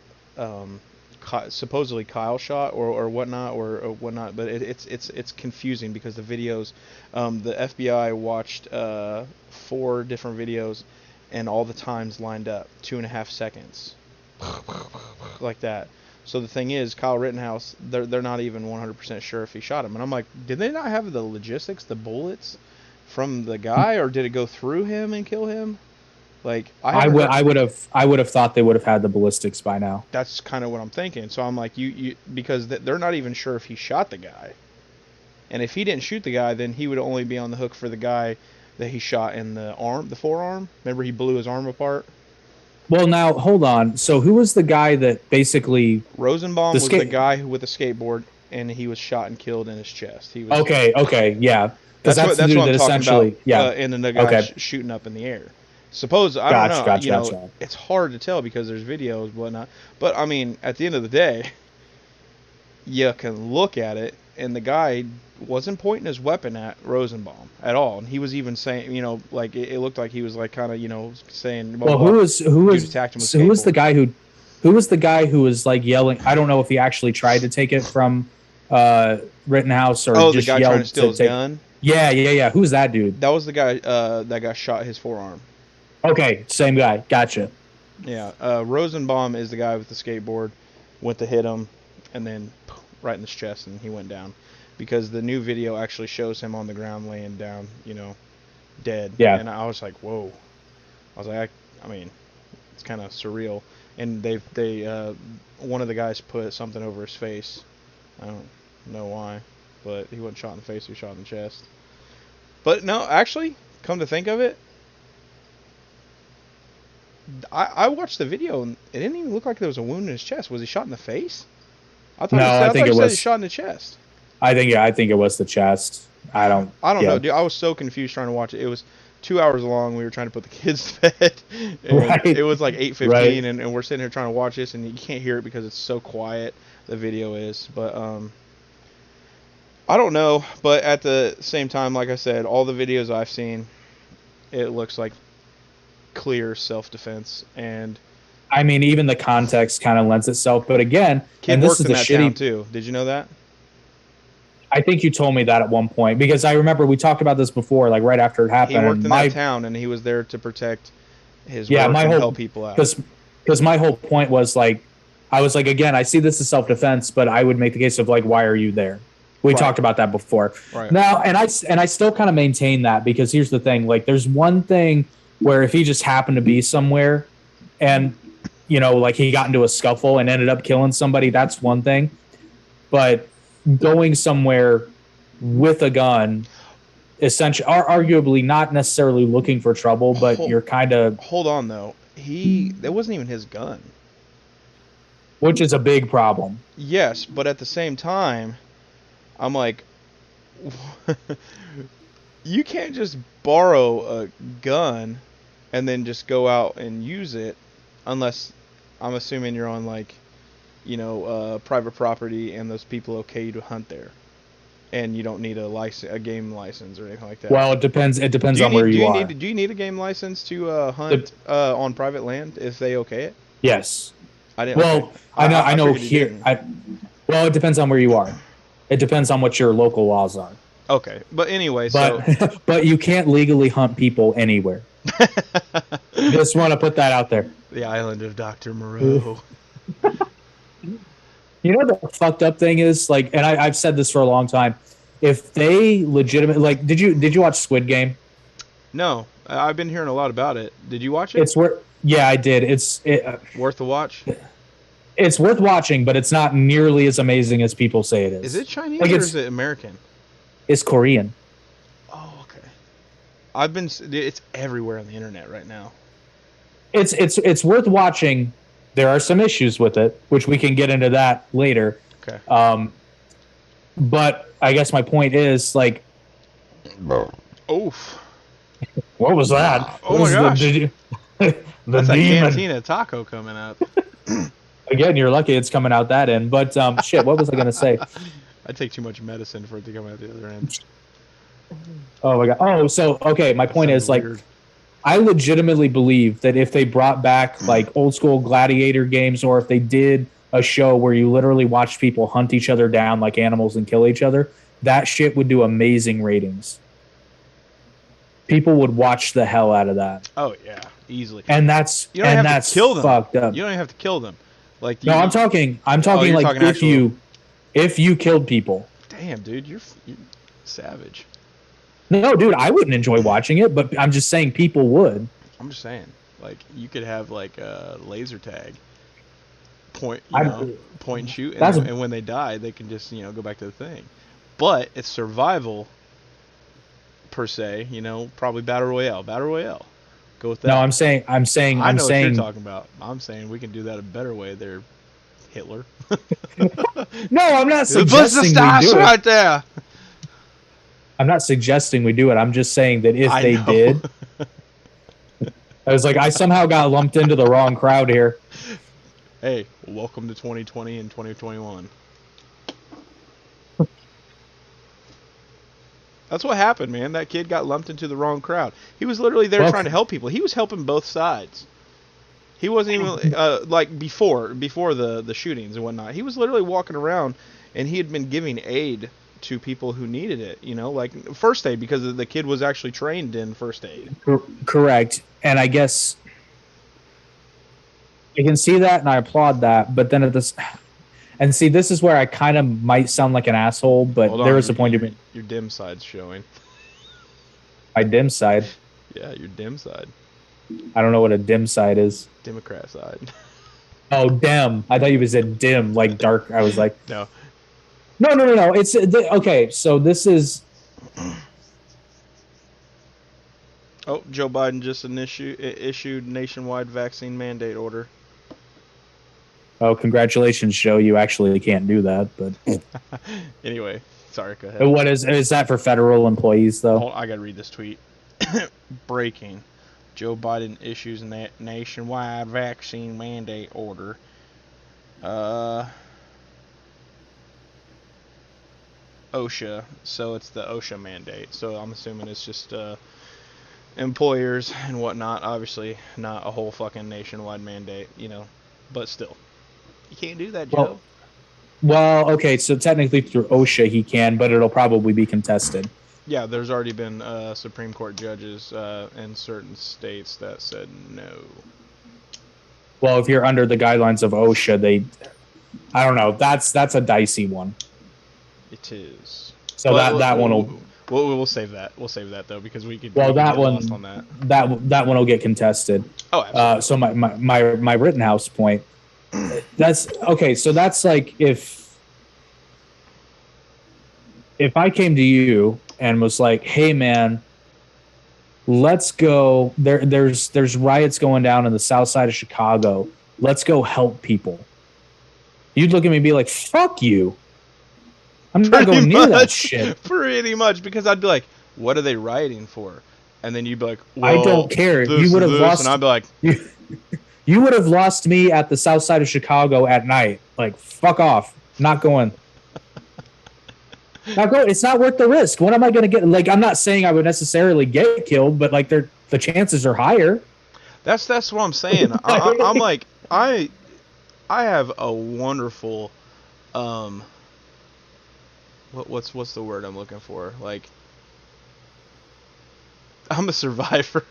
supposedly Kyle shot or whatnot or whatnot. But it's confusing because the videos, the FBI watched 4 different videos, and all the times lined up 2.5 seconds, like that. So the thing is, Kyle Rittenhouse, they're not even 100% sure if he shot him. And I'm like, did they not have the logistics, the bullets from the guy, or did it go through him and kill him? Like I would have thought they would have had the ballistics by now. That's kind of what I'm thinking. So I'm like, because they're not even sure if he shot the guy. And if he didn't shoot the guy, then he would only be on the hook for the guy that he shot in the forearm. Remember, he blew his arm apart. Well, now hold on. So who was the guy that basically Rosenbaum was the guy with the skateboard, and he was shot and killed in his chest. He was okay, yeah. That's what I'm talking about. Yeah, and then the guy shooting up in the air. I don't know. Gotcha. It's hard to tell because there's videos and whatnot. But I mean, at the end of the day, you can look at it, and the guy wasn't pointing his weapon at Rosenbaum at all, and he was even saying, like it looked like he was like kind of, saying, well, who was the guy who was like yelling? I don't know if he actually tried to take it from Rittenhouse or just the guy yelled trying to steal his gun. Yeah. Who's that dude? That was the guy that got shot his forearm. Okay, same guy. Gotcha. Yeah, Rosenbaum is the guy with the skateboard, went to hit him, and then right in his chest, and he went down. Because the new video actually shows him on the ground laying down, dead. Yeah. And I was like, whoa. I was like, I mean, it's kind of surreal. And they one of the guys put something over his face. I don't know why, but he wasn't shot in the face. He was shot in the chest. But no, actually, come to think of it, I watched the video, and it didn't even look like there was a wound in his chest. Was he shot in the face? I thought he was shot in the chest. I think it was the chest. I don't know, dude. I was so confused trying to watch it. It was 2 hours long. We were trying to put the kids to bed. Right. It was like 8:15, right. and we're sitting here trying to watch this, and you can't hear it because it's so quiet. The video is, but I don't know. But at the same time, like I said, all the videos I've seen, it looks like clear self-defense, and I mean, even the context kind of lends itself. But again, and this is the shitty town too. Did you know that? I think you told me that at one point, because I remember we talked about this before, like right after it happened. He worked in that town, and he was there to protect his work and help people out. Because my whole point was like, I was like, again, I see this as self-defense, but I would make the case of like, why are you there? We talked about that before. Right. Now, and I still kind of maintain that, because here's the thing: like, there's one thing where if he just happened to be somewhere, and like he got into a scuffle and ended up killing somebody, that's one thing. But going somewhere with a gun, essentially, arguably not necessarily looking for trouble, but you're kind of... Hold on, though. That wasn't even his gun. Which is a big problem. Yes, but at the same time, I'm like, You can't just borrow a gun and then just go out and use it unless I'm assuming you're on like, private property and those people okay you to hunt there. And you don't need a game license or anything like that. Well, it depends. It depends on where you are. Do you need a game license to hunt on private land if they okay it? Yes. I didn't. Well, okay. I know here. Well, it depends on where you are. It depends on what your local laws are. Okay, but anyway, but you can't legally hunt people anywhere. Just want to put that out there. The island of Dr. Moreau. You know what the fucked up thing is? Like, and I've said this for a long time. If they legitimately, like, did you watch Squid Game? No, I've been hearing a lot about it. Did you watch it? Yeah, I did. Worth the watch. It's worth watching, but it's not nearly as amazing as people say it is. Is it Chinese or is it American? It's Korean. Oh, okay. It's everywhere on the internet right now. It's worth watching. There are some issues with it, which we can get into that later. Okay. But I guess my point is, like, oof. What was that? Oh my gosh. That's a cantina taco coming up. Again, you're lucky it's coming out that end. But shit, what was I gonna say? I take too much medicine for it to come out the other end. Oh my god. Oh, so okay. My point is, like, I legitimately believe that if they brought back like old school gladiator games, or if they did a show where you literally watch people hunt each other down like animals and kill each other, that shit would do amazing ratings. People would watch the hell out of that. Oh yeah, easily. And that's you don't have that's to kill them. Fucked up. You don't even have to kill them. Like no, I'm talking like if you killed people. Damn, dude, you're savage. No, dude, I wouldn't enjoy watching it, but I'm just saying people would. I'm just saying, like, you could have like a laser tag, point and shoot, and when they die, they can just go back to the thing. But it's survival per se, probably battle royale. Go with that. No, I'm saying I know what you're talking about. I'm saying we can do that a better way. There, Hitler. No, I'm not suggesting we do it. Right there. I'm not suggesting we do it. I'm just saying that if they did, I was like, I somehow got lumped into the wrong crowd here. Hey, welcome to 2020 and 2021. That's what happened, man. That kid got lumped into the wrong crowd. He was literally there trying to help people. He was helping both sides. He wasn't even like before the shootings and whatnot. He was literally walking around, and he had been giving aid to people who needed it. Like first aid, because the kid was actually trained in first aid. Correct. And I guess you can see that, and I applaud that. But then and see, this is where I kind of might sound like an asshole, but there is a point to me. Your dim side's showing. My dim side? Yeah, your dim side. I don't know what a dim side is. Democrat side. Oh, dim. I thought you said dim, like dark. I was like, no. It's okay. So this is. Oh, Joe Biden just issued nationwide vaccine mandate order. Oh, congratulations, Joe. You actually can't do that, but anyway, sorry. Go ahead. What is that for federal employees though? I gotta read this tweet. Breaking: Joe Biden issues nationwide vaccine mandate order. OSHA, so it's the OSHA mandate. So I'm assuming it's just employers and whatnot. Obviously, not a whole fucking nationwide mandate, but still. You can't do that, Joe. Well, okay, so technically through OSHA he can, but it'll probably be contested. Yeah, there's already been Supreme Court judges in certain states that said no. Well, if you're under the guidelines of OSHA, I don't know. That's a dicey one. It is. So that one will. We'll save that. We'll save that though, because we could. Well, that one. Lost on that. That one will get contested. Oh, absolutely. So my Rittenhouse point. That's okay. So that's like if I came to you and was like, "Hey, man, let's go. There's riots going down in the south side of Chicago. Let's go help people." You'd look at me and be like, "Fuck you." I'm not going near that shit. Pretty much, because I'd be like, what are they rioting for? And then you'd be like, well, I don't care. You would have lost. And I'd be like, you would have lost me at the south side of Chicago at night. Like, fuck off. Not going. Not going. It's not worth the risk. What am I going to get? Like, I'm not saying I would necessarily get killed, but like, the chances are higher. That's what I'm saying. I'm like, I have a wonderful, what's the word I'm looking for? Like, I'm a survivor.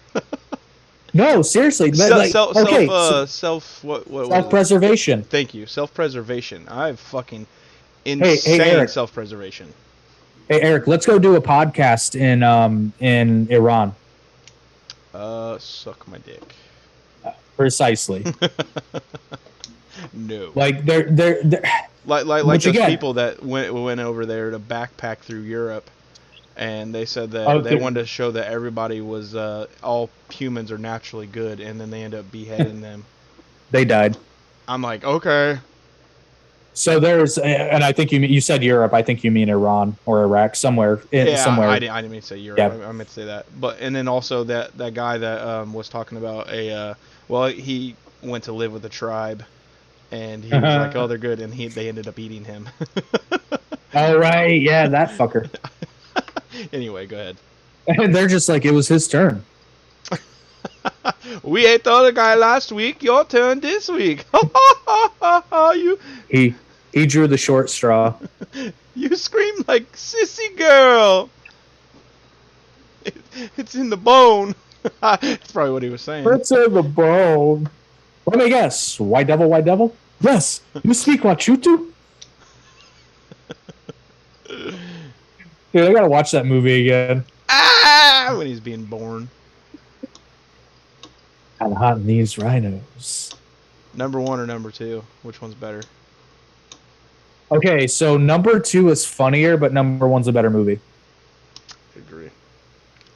No, seriously. Self-preservation. Thank you. Self-preservation. I have fucking insane self-preservation. Hey, Eric, let's go do a podcast in Iran. Suck my dick. Precisely. No. Like they're like those people that went over there to backpack through Europe, and they said that they wanted to show that everybody was all humans are naturally good, and then they end up beheading them. They died. I'm like, okay. So there's, and I think you said Europe. I think you mean Iran or Iraq, somewhere. Somewhere. I didn't mean to say Europe. Yeah. I meant to say that. But and then also that guy that was talking about he went to live with a tribe, and he was like, oh, they're good, and they ended up eating him. All right, yeah, that fucker. Anyway, go ahead. And they're just like, it was his turn. We ate the other guy last week. Your turn this week. He drew the short straw. You screamed like sissy girl. It's in the bone. That's probably what he was saying. It's in the bone. Let me guess. White devil, white devil? Yes. You speak Wachutu? Dude, I gotta watch that movie again. When he's being born. I'm hunting these rhinos. Number 1 or number 2? Which one's better? Okay, so number 2 is funnier, but number 1's a better movie. I agree.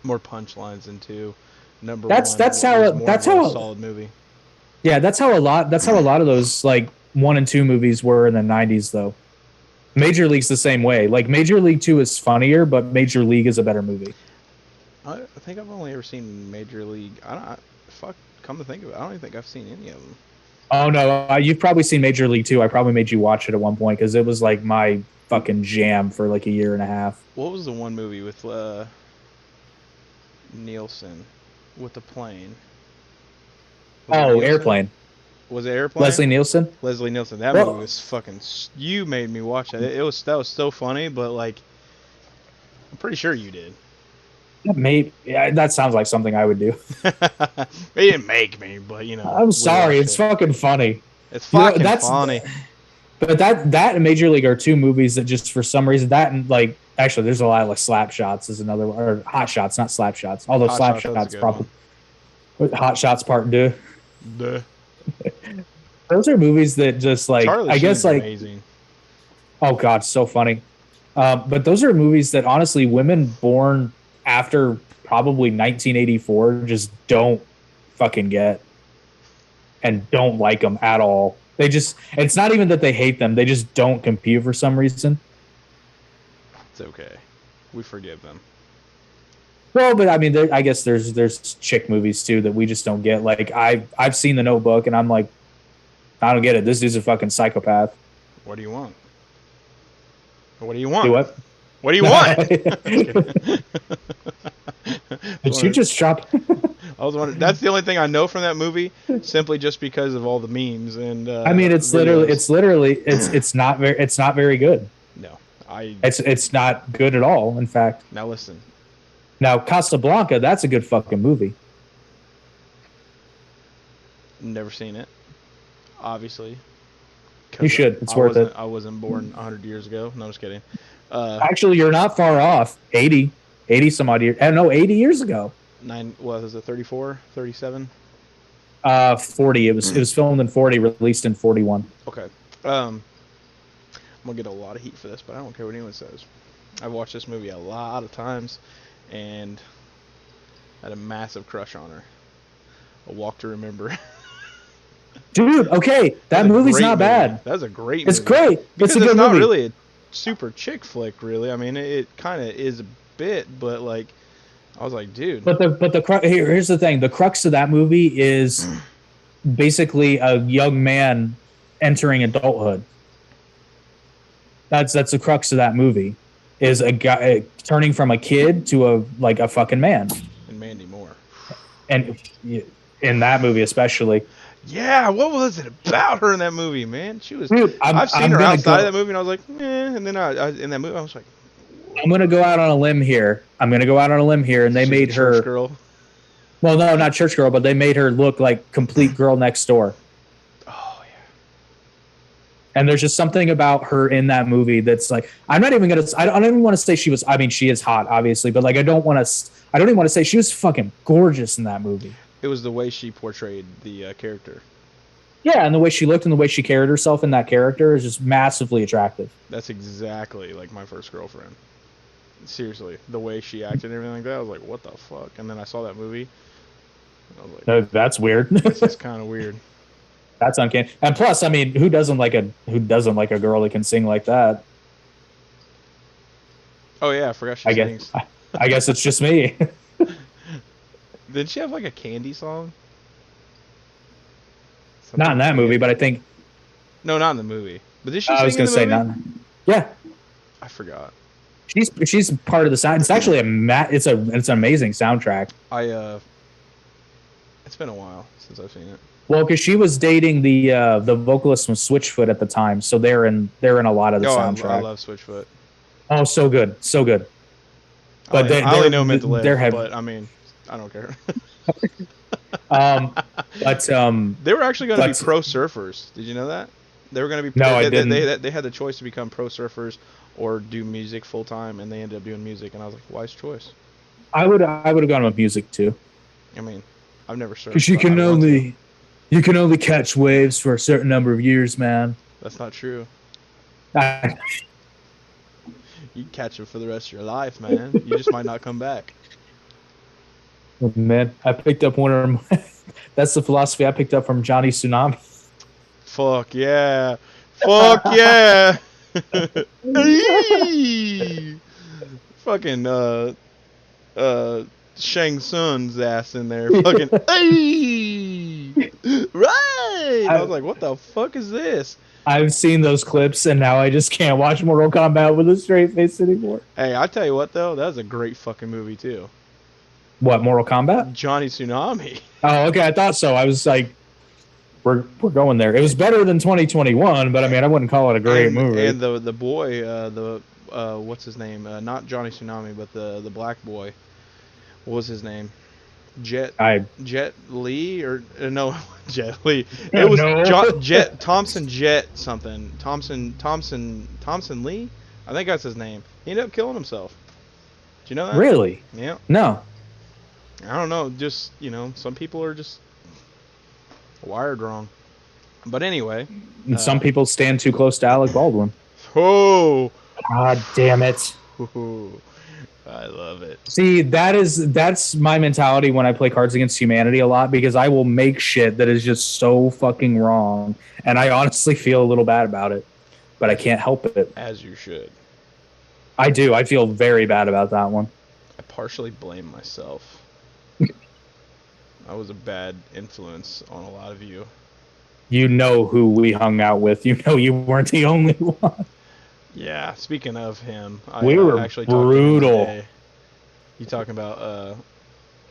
More punchlines than 2. Number 1. That's how a solid movie. Yeah, that's how a lot of those like 1 and 2 movies were in the 90s though. Major League's the same way. Like Major League 2 is funnier, but Major League is a better movie. I think I've only ever seen Major League. Come to think of it, I don't even think I've seen any of them. Oh no, you've probably seen Major League 2. I probably made you watch it at one point because it was like my fucking jam for like a year and a half. What was the one movie with Nielsen with the plane? Airplane. Was it Airplane? Leslie Nielsen. That movie was fucking. You made me watch that. That was so funny, but like, I'm pretty sure you did. Maybe that sounds like something I would do. They didn't make me, but you know. I'm sorry, it's fucking funny. It's fucking funny. But that and Major League are 2 movies that just for some reason that and like actually there's a lot of like Slap Shots is another one, or Hot Shots, not Slap Shots. Although Slap Shots probably Hot Shots Part 2. Duh. Those are movies that just like Charlie I guess like amazing. Oh god, so funny. But those are movies that honestly women born after probably 1984 just don't fucking get and don't like them at all. They just, it's not even that they hate them. They just don't compute for some reason. It's okay. We forgive them. Well, but I mean, I guess there's chick movies too that we just don't get. Like I've seen The Notebook and I'm like, I don't get it. This dude's a fucking psychopath. What do you want? What do you want? Do what? What do you want? Did you just drop? I was wondering. That's the only thing I know from that movie, simply just because of all the memes and. I mean, it's literally not very good. No, it's not good at all. In fact. Now listen. Now Casablanca, that's a good fucking movie. Never seen it. Obviously. You should. It's worth it. I wasn't born 100 years ago. No, I'm just kidding. Actually, you're not far off. 80 some odd years. No, 80 years ago. What was it? 34, 37? 40. It was filmed in 40, released in 41. Okay. I'm gonna get a lot of heat for this, but I don't care what anyone says. I've watched this movie a lot of times, and I had a massive crush on her. A Walk to Remember. Dude, okay, that movie's not bad. That's a great movie. It's great. Because it's a good movie. Really, super chick flick, really. I mean, it kind of is a bit, but like, I was like, dude. Here's the thing: the crux of that movie is basically a young man entering adulthood. That's the crux of that movie, is a guy turning from a kid to a fucking man. And Mandy Moore. And in that movie especially. Yeah, what was it about her in that movie, man? She was. Dude, I've seen her outside of that movie, and I was like, eh. And then I in that movie, I was like, I'm gonna go out on a limb here. And they made her church girl. Well, no, not church girl, but they made her look like complete girl next door. Oh yeah. And there's just something about her in that movie that's like, I don't even want to say she was. I mean, she is hot, obviously, but like, I don't even want to say she was fucking gorgeous in that movie. It was the way she portrayed the character. Yeah, and the way she looked and the way she carried herself in that character is just massively attractive. That's exactly like my first girlfriend. Seriously, the way she acted and everything like that, I was like, what the fuck? And then I saw that movie. I was like, no, that's weird. This is kind of weird. That's uncanny. And plus, I mean, who doesn't like a girl that can sing like that? Oh yeah, I forgot she sings. I guess it's just me. Didn't she have like a Candy song? Not in that movie, but I think. No, not in the movie. But did she sing I was going to say not. Yeah. I forgot. She's part of the sound. It's actually it's an amazing soundtrack. It's been a while since I've seen it. Well, because she was dating the vocalist from Switchfoot at the time, so they're in a lot of the soundtrack. I love Switchfoot. Oh, so good. But I only know Meant to Live, but I mean, I don't care. They were actually going to be pro surfers. Did you know that? They were going to be. No, I didn't. They had the choice to become pro surfers or do music full time, and they ended up doing music. And I was like, wise choice. I would have gone with music too. I mean, I've never surfed. Because you can only catch waves for a certain number of years, man. That's not true. You catch them for the rest of your life, man. You just might not come back. Man, I picked up one of them. That's the philosophy I picked up from Johnny Tsunami. Fuck yeah. Fuck yeah. Fucking Shang Tsung's ass in there. Fucking right. I was like, what the fuck is this? I've seen those clips, and now I just can't watch Mortal Kombat with a straight face anymore. Hey, I tell you what though, that was a great fucking movie too. What, Mortal Kombat? Johnny Tsunami. Oh, okay, I thought so. I was like, we're going there. It was better than 2021, but I mean, I wouldn't call it a great movie. And the boy, what's his name? Not Johnny Tsunami, but the black boy. What was his name? Jet Li or no Jet Li. It was Thompson Lee. I think that's his name. He ended up killing himself. Do you know that? Really? Yeah. No. I don't know. Just some people are just wired wrong. But anyway. And some people stand too close to Alec Baldwin. Oh. God damn it. I love it. See, that's my mentality when I play Cards Against Humanity a lot, because I will make shit that is just so fucking wrong, and I honestly feel a little bad about it, but I can't help it. As you should. I do. I feel very bad about that one. I partially blame myself. I was a bad influence on a lot of you. You know who we hung out with. You know you weren't the only one. Yeah, speaking of him, we were actually brutal. To him. You talking about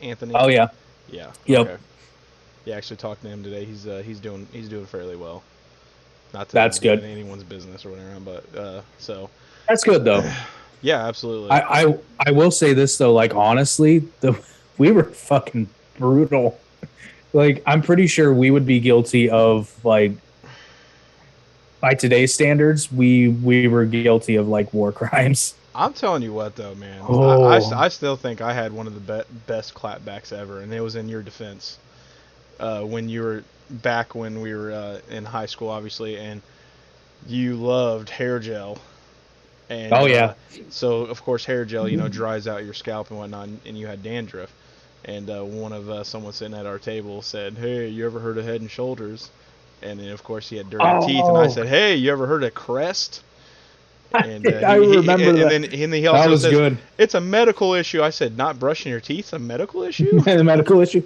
Anthony? Oh yeah. Yeah. Yep. Okay. Yeah, actually talked to him today. He's doing fairly well. Not that that's good. Anyone's business or whatever, but so. That's good though. Yeah, absolutely. I will say this though, like honestly, we were fucking brutal. Like I'm pretty sure we would be guilty of like. By today's standards, we were guilty of like war crimes. I'm telling you what, though, man. Oh. I still think I had one of the best clapbacks ever, and it was in your defense. When you were back when we were in high school, obviously, and you loved hair gel. And, oh yeah. So of course, hair gel, dries out your scalp and whatnot, and you had dandruff. And one of someone sitting at our table said, "Hey, you ever heard of Head and Shoulders?" And then, of course, he had dirty teeth. And I said, "Hey, you ever heard of Crest?" And I remember that. And then he That also was says good. it's a medical issue. I said, not brushing your teeth, a medical issue? The medical issue.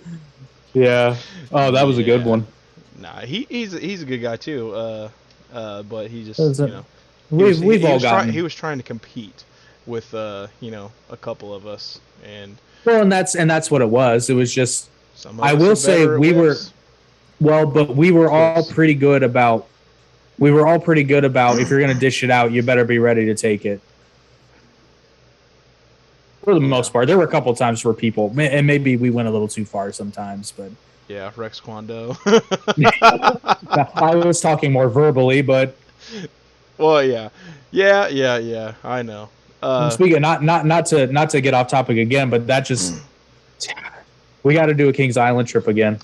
Yeah. Oh, that was a good Yeah. one. Nah, he's a good guy too. But he just, That's a- we've all he gotten was trying to compete with a couple of us, and well, and that's what it was. It was just some of I us will are say better at we were whips. well, but we were all Chris. pretty good about if you're gonna dish it out, you better be ready to take it. For the Yeah. most part, there were a couple times where people, and maybe we went a little too far sometimes, but Yeah, Rex Kwando. I was talking more verbally. But Well, yeah. I know. speaking, not to get off topic again, but that just we got to do a Kings Island trip again.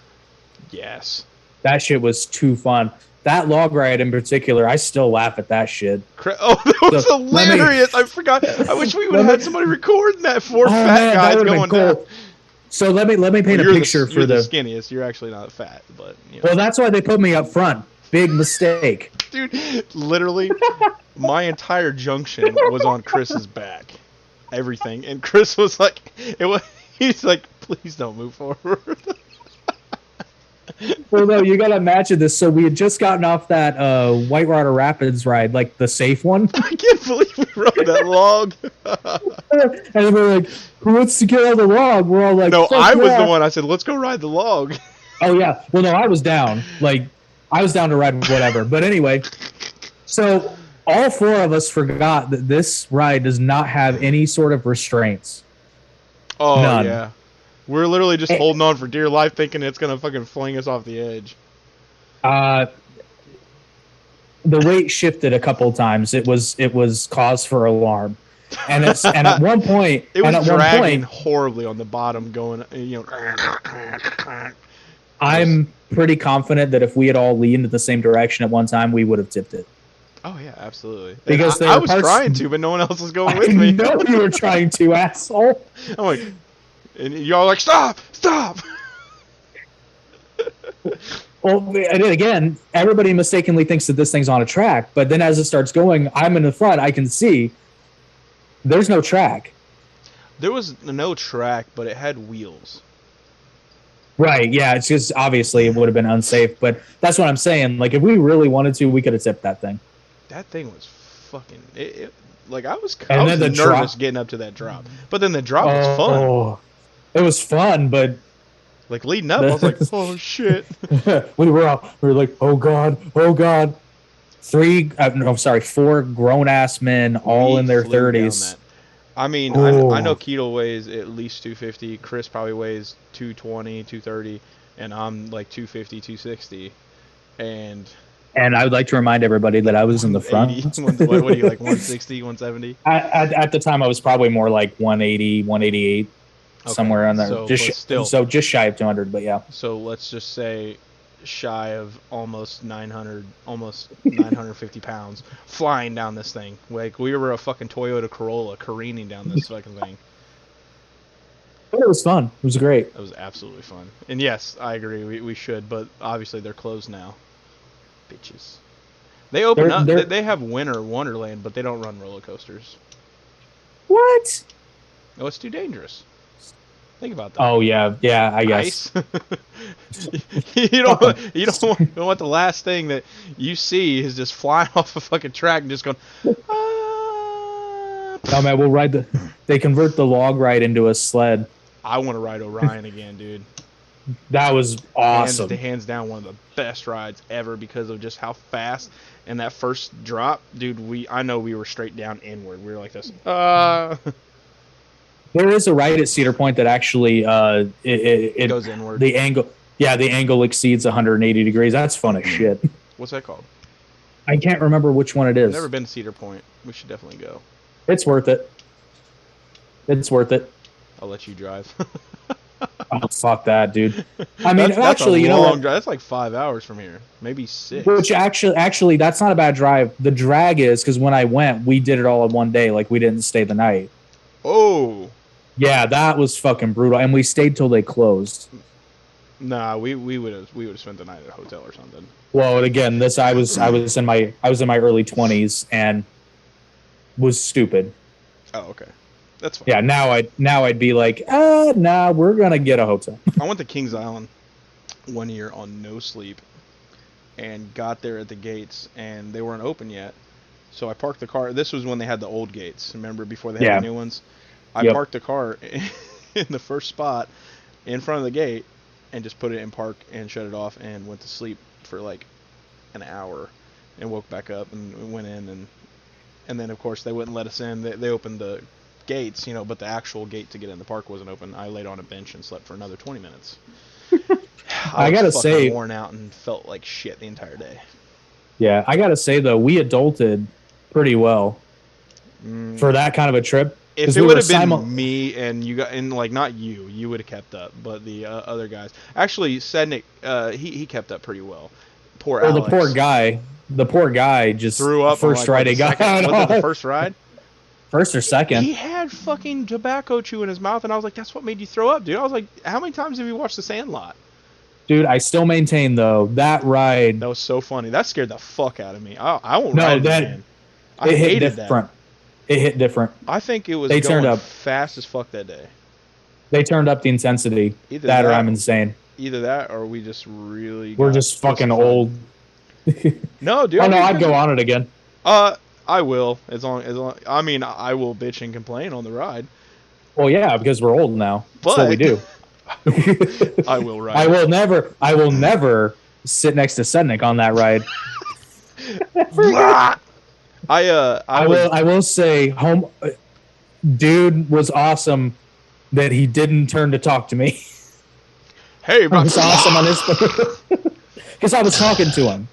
Yes. That shit was too fun. That log ride in particular, I still laugh at that shit. Oh, that was So, hilarious! I forgot. I wish we would have had somebody recording that. Four fat guys that going down. cool. So let me paint a picture You're for the skinniest. You're actually not fat, but Well, that's why they put me up front. Big mistake. Dude, literally, my entire junction was on Chris's back. Everything, and Chris was like, he's like, please don't move forward. Well, no, you got to imagine this. So we had just gotten off that White Water Rapids ride, like the safe one. I can't believe we rode that log. And then we're like, who wants to get on the log? We're all like, No, I was yeah. the one. I said, let's go ride the log. Oh, yeah. Well, no, I was down. Like, I was down to ride whatever. But anyway, so all four of us forgot that this ride does not have any sort of restraints. Oh, None. yeah. We're literally just holding on for dear life, thinking it's going to fucking fling us off the edge. The weight shifted a couple times. It was cause for alarm. And at one point it was dragging horribly on the bottom, going, I'm pretty confident that if we had all leaned in the same direction at one time, we would have tipped it. Oh yeah, absolutely. Because I was trying to, but no one else was going with me. I know you were trying to, asshole. I'm like, and y'all like, stop. Well, and again, everybody mistakenly thinks that this thing's on a track, but then as it starts going, I'm in the front. I can see there's no track. There was no track, but it had wheels. Right, yeah, it's just obviously it would have been unsafe, but that's what I'm saying. Like, if we really wanted to, we could have tipped that thing. That thing was fucking. I was nervous getting up to that drop, but then the drop was fun. Oh, it was fun, but like leading up, I was like, oh shit. we were like, oh god. 4 grown ass men, all in their 30s. I mean, I know Keto weighs at least 250. Chris probably weighs 220, 230, and I'm like 250, 260. And I would like to remind everybody that I was in the front. What are you, like 160, 170? At the time, I was probably more like 180, 188, somewhere on there. So, just shy of 200, but yeah. So let's just say shy of almost 950 pounds flying down this thing. Like we were a fucking Toyota Corolla careening down this fucking thing. But it was fun. It was great. It was absolutely fun. And yes, I agree. We should, but obviously they're closed now. Bitches. They open up. They have Winter Wonderland, but they don't run roller coasters. What? Oh, it's too dangerous. Think about that. Oh yeah, I guess. you don't want the last thing that you see is just flying off a fucking track and just going. Ah. No man, we'll ride They convert the log ride into a sled. I want to ride Orion again, dude. That was awesome. Hands down, one of the best rides ever because of just how fast. And that first drop, dude, I know we were straight down inward. We were like this. There is a ride at Cedar Point that actually it goes inward. The angle exceeds 180 degrees. That's fun as shit. What's that called? I can't remember which one it is. I've never been to Cedar Point. We should definitely go. It's worth it. I'll let you drive. Oh, fuck that, dude. I mean, that's actually, you know what? That's like 5 hours from here, maybe 6. Which actually, that's not a bad drive. The drag is because when I went, we did it all in one day. Like we didn't stay the night. Oh. Yeah, that was fucking brutal, and we stayed till they closed. Nah, we would have spent the night at a hotel or something. Well, again, I was in my early 20s, and was stupid. Oh, okay. That's fine. Yeah, now I'd be like, nah, we're gonna get a hotel. I went to Kings Island one year on no sleep and got there at the gates and they weren't open yet. So I parked the car. This was when they had the old gates. Remember before they had the new ones? I parked the car in the first spot in front of the gate and just put it in park and shut it off and went to sleep for like an hour and woke back up and went in and then of course they wouldn't let us in. They opened the gates, you know, but the actual gate to get in the park wasn't open. I laid on a bench and slept for another 20 minutes. I gotta say, worn out and felt like shit the entire day. Yeah, I gotta say though, we adulted pretty well for that kind of a trip. If it would have been me and you got, and like not you, you would have kept up, but the other guys. Actually, Sednick, he kept up pretty well. Poor Alex. The poor guy just threw up first ride he got. Was it the first ride? First or second? He had fucking tobacco chew in his mouth, and I was like, "That's what made you throw up, dude." I was like, "How many times have you watched The Sandlot?" Dude, I still maintain though that ride. That was so funny. That scared the fuck out of me. I won't ride it again. It hit different. It hit different. I think it was going fast as fuck that day. They turned up the intensity. Either that or I'm insane. Either that or we just really. We're just fucking old. No, dude. Oh no, I'd go on it again. I will as long. I mean, I will bitch and complain on the ride. Well, yeah, because we're old now. That's what we do. I will ride. I will never sit next to Sednick on that ride. I will say, dude was awesome that he didn't turn to talk to me. Hey, bro. It was awesome on this because I was talking to him.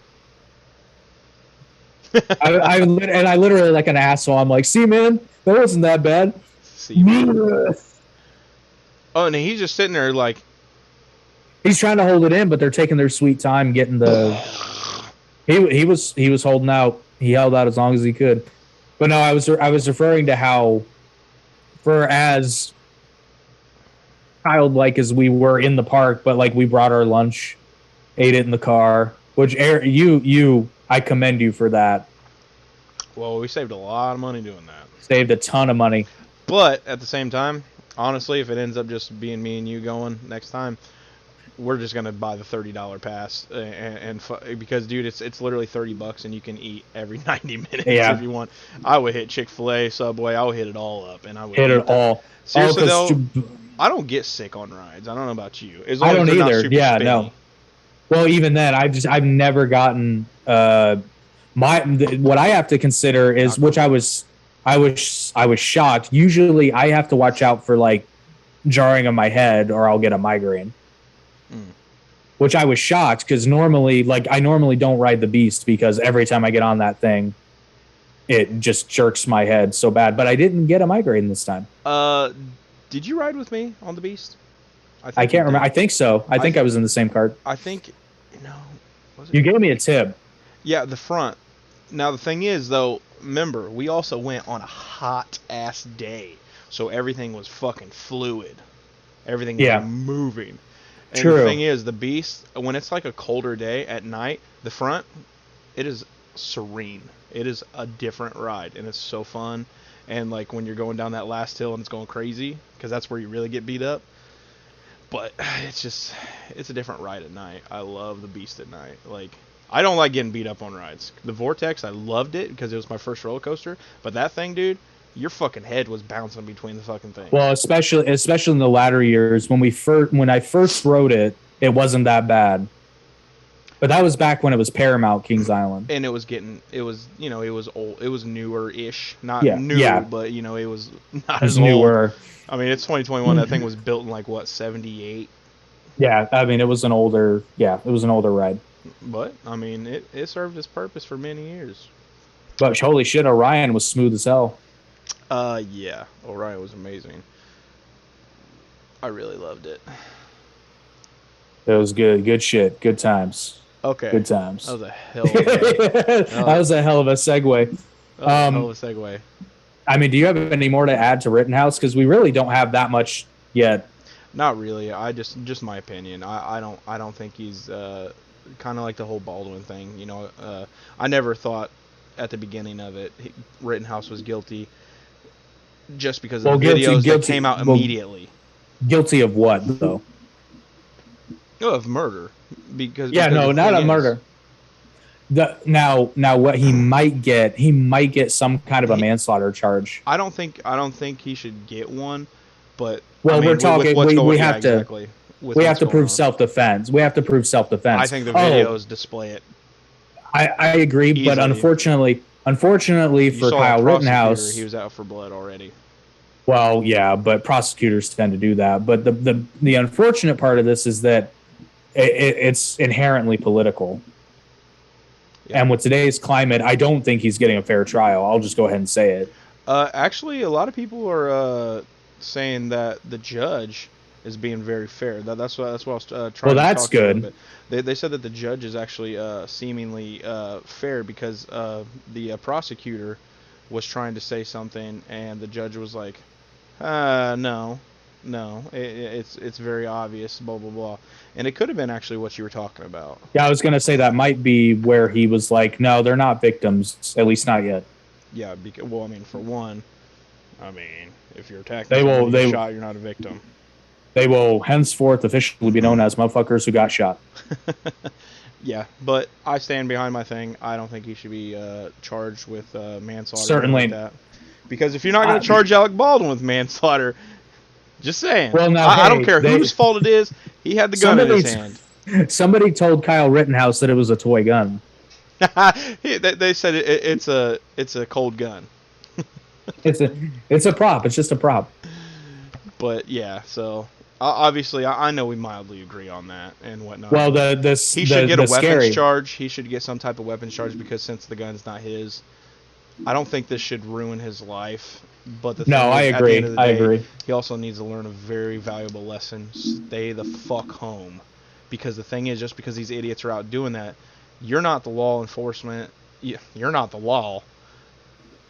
I literally like an asshole. I'm like, see, man, that wasn't that bad. See, man. Oh, and he's just sitting there like he's trying to hold it in, but they're taking their sweet time getting the. He was holding out. He held out as long as he could. But no, I was referring to how, for as childlike as we were in the park, but like we brought our lunch, ate it in the car. Which I commend you for that. Well, we saved a lot of money doing that. Saved a ton of money. But at the same time, honestly, if it ends up just being me and you going next time, we're just gonna buy the $30 pass and because dude, it's literally $30 and you can eat every 90 minutes if you want. I would hit Chick-fil-A, Subway, I would hit it all up, and I would hit it all. Seriously though, I don't get sick on rides. I don't know about you. I don't either. Yeah, spinny. No. Well, even then, I've never gotten what I have to consider is, which I was shocked. Usually, I have to watch out for like jarring of my head, or I'll get a migraine. Which I was shocked because normally don't ride the Beast because every time I get on that thing, it just jerks my head so bad. But I didn't get a migraine this time. Did you ride with me on the Beast? I can't remember. I think so. I think I was in the same cart. I think, no. Was it you gave me a tip. Yeah, the front. Now, the thing is, though, remember, we also went on a hot-ass day. So everything was fucking fluid. Everything was moving. And True. The thing is, the Beast, when it's like a colder day at night, the front, it is serene. It is a different ride, and it's so fun. And like when you're going down that last hill and it's going crazy, because that's where you really get beat up. But it's a different ride at night. I love the Beast at night. Like, I don't like getting beat up on rides. The Vortex, I loved it because it was my first roller coaster. But that thing, dude, your fucking head was bouncing between the fucking things. Well, especially in the latter years when I first rode it, it wasn't that bad. But that was back when it was Paramount Kings Island, and it was old. It was newer-ish, not new, but it was not as newer. Old. I mean, it's 2021. That thing was built in like what, 78? Yeah, I mean, it was an older ride. But I mean, it served its purpose for many years. But holy shit, Orion was smooth as hell. Yeah, Orion was amazing. I really loved it. It was good. Good shit. Good times. Okay. Good times. That was a hell of a... That was a hell of a segue. Hell of a segue. I mean, do you have any more to add to Rittenhouse? Because we really don't have that much yet. Not really. I just my opinion. I don't think he's kind of like the whole Baldwin thing. I never thought at the beginning of it, Rittenhouse was guilty just because of Well, the videos that came out immediately. Guilty of what though? Oh, of murder. Because No, not a murder. Now what he might get some kind of a manslaughter charge. I don't think he should get one, but well, we're talking. We have to. Exactly, we have to prove self-defense. We have to prove self-defense. I think the videos display it. I agree, easily. But unfortunately for Kyle Rittenhouse, he was out for blood already. Well, yeah, but prosecutors tend to do that. But the unfortunate part of this is that it's inherently political. Yeah. And with today's climate, I don't think he's getting a fair trial. I'll just go ahead and say it. Actually, a lot of people are saying that the judge is being very fair. That's what I was trying to talk that's good. About. They said that the judge is actually seemingly fair because the prosecutor was trying to say something, and the judge was like, no, it's very obvious, blah, blah, blah. And it could have been actually what you were talking about. Yeah, I was going to say that might be where he was like, no, they're not victims, at least not yet. Yeah, because, well, I mean, for one, if you're attacked and you're shot, you're not a victim. They will henceforth officially be known as motherfuckers who got shot. Yeah, but I stand behind my thing. I don't think he should be charged with manslaughter. Certainly. Like that. Because if you're not going to charge Alec Baldwin with manslaughter, just saying. Well, now, I don't care whose fault it is. He had the gun in his hand. Somebody told Kyle Rittenhouse that it was a toy gun. They said it's a cold gun. It's a prop. It's just a prop. But yeah, so obviously I know we mildly agree on that and whatnot. Well, he should get a weapons charge. He should get some type of weapons charge because since the gun's not his, I don't think this should ruin his life. But I agree. At the end of the day, I agree. He also needs to learn a very valuable lesson: stay the fuck home. Because the thing is, just because these idiots are out doing that, you're not the law enforcement. You're not the law.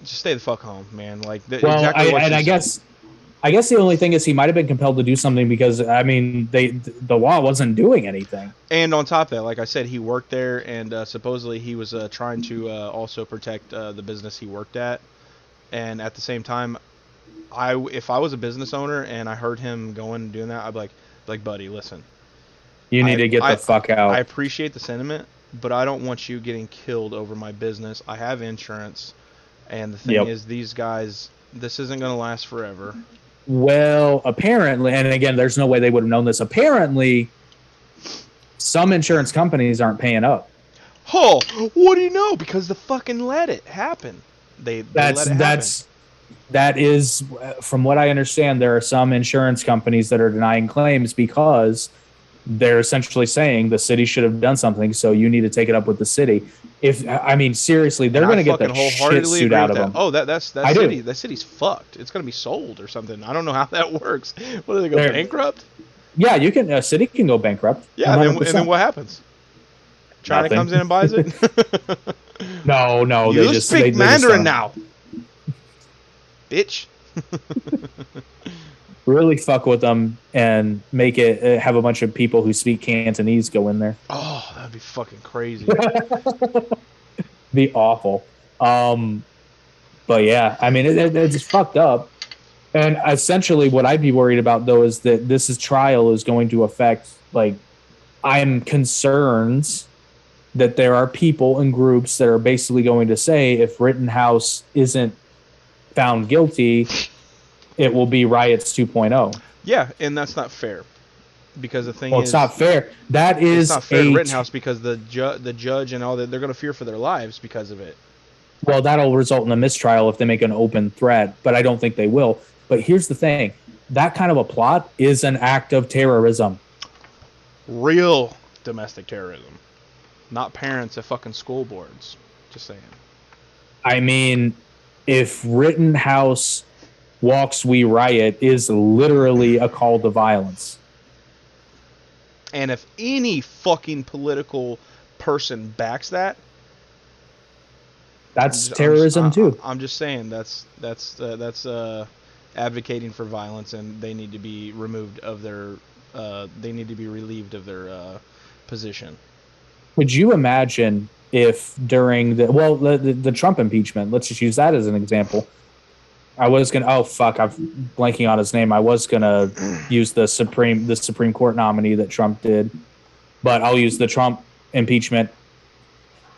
Just stay the fuck home, man. Like exactly what I guess the only thing is he might have been compelled to do something because the law wasn't doing anything. And on top of that, like I said, he worked there, and supposedly he was trying to also protect the business he worked at. And at the same time, if I was a business owner and I heard him going and doing that, I'd be like, buddy, listen. You need to get the fuck out. I appreciate the sentiment, but I don't want you getting killed over my business. I have insurance, and the thing is, these guys, this isn't going to last forever. Well, apparently, and again, there's no way they would have known this. Apparently, some insurance companies aren't paying up. Oh, what do you know? Because they fucking let it happen. They let it happen. That is, from what I understand, there are some insurance companies that are denying claims because they're essentially saying the city should have done something, so you need to take it up with the city. Seriously, they're going to get the shit suit out of them. Oh, that city's fucked. It's going to be sold or something. I don't know how that works. What, do they go bankrupt? Yeah, a city can go bankrupt. Yeah, and then what happens? China comes in and buys it? No. You speak Mandarin now. Bitch. Really fuck with them and make it have a bunch of people who speak Cantonese go in there. Oh, that'd be fucking crazy. Be awful. But yeah, it's fucked up. And essentially what I'd be worried about though is that this trial is going to affect, I'm concerned that there are people and groups that are basically going to say if Rittenhouse isn't found guilty, it will be riots 2.0. Yeah, and that's not fair. Because the thing is, it's not fair. That is it's not fair to Rittenhouse because the judge and all that, they're going to fear for their lives because of it. Well, that'll result in a mistrial if they make an open threat, but I don't think they will. But here's the thing. That kind of a plot is an act of terrorism. Real domestic terrorism. Not parents at fucking school boards. Just saying. If Rittenhouse walks, we riot is literally a call to violence. And if any fucking political person backs that, that's terrorism too. I'm just saying that's advocating for violence, and they need to be removed of their relieved of their position. Could you imagine if during the Trump impeachment, let's just use that as an example. I was gonna I'm blanking on his name. I was gonna use the Supreme Court nominee that Trump did, but I'll use the Trump impeachment.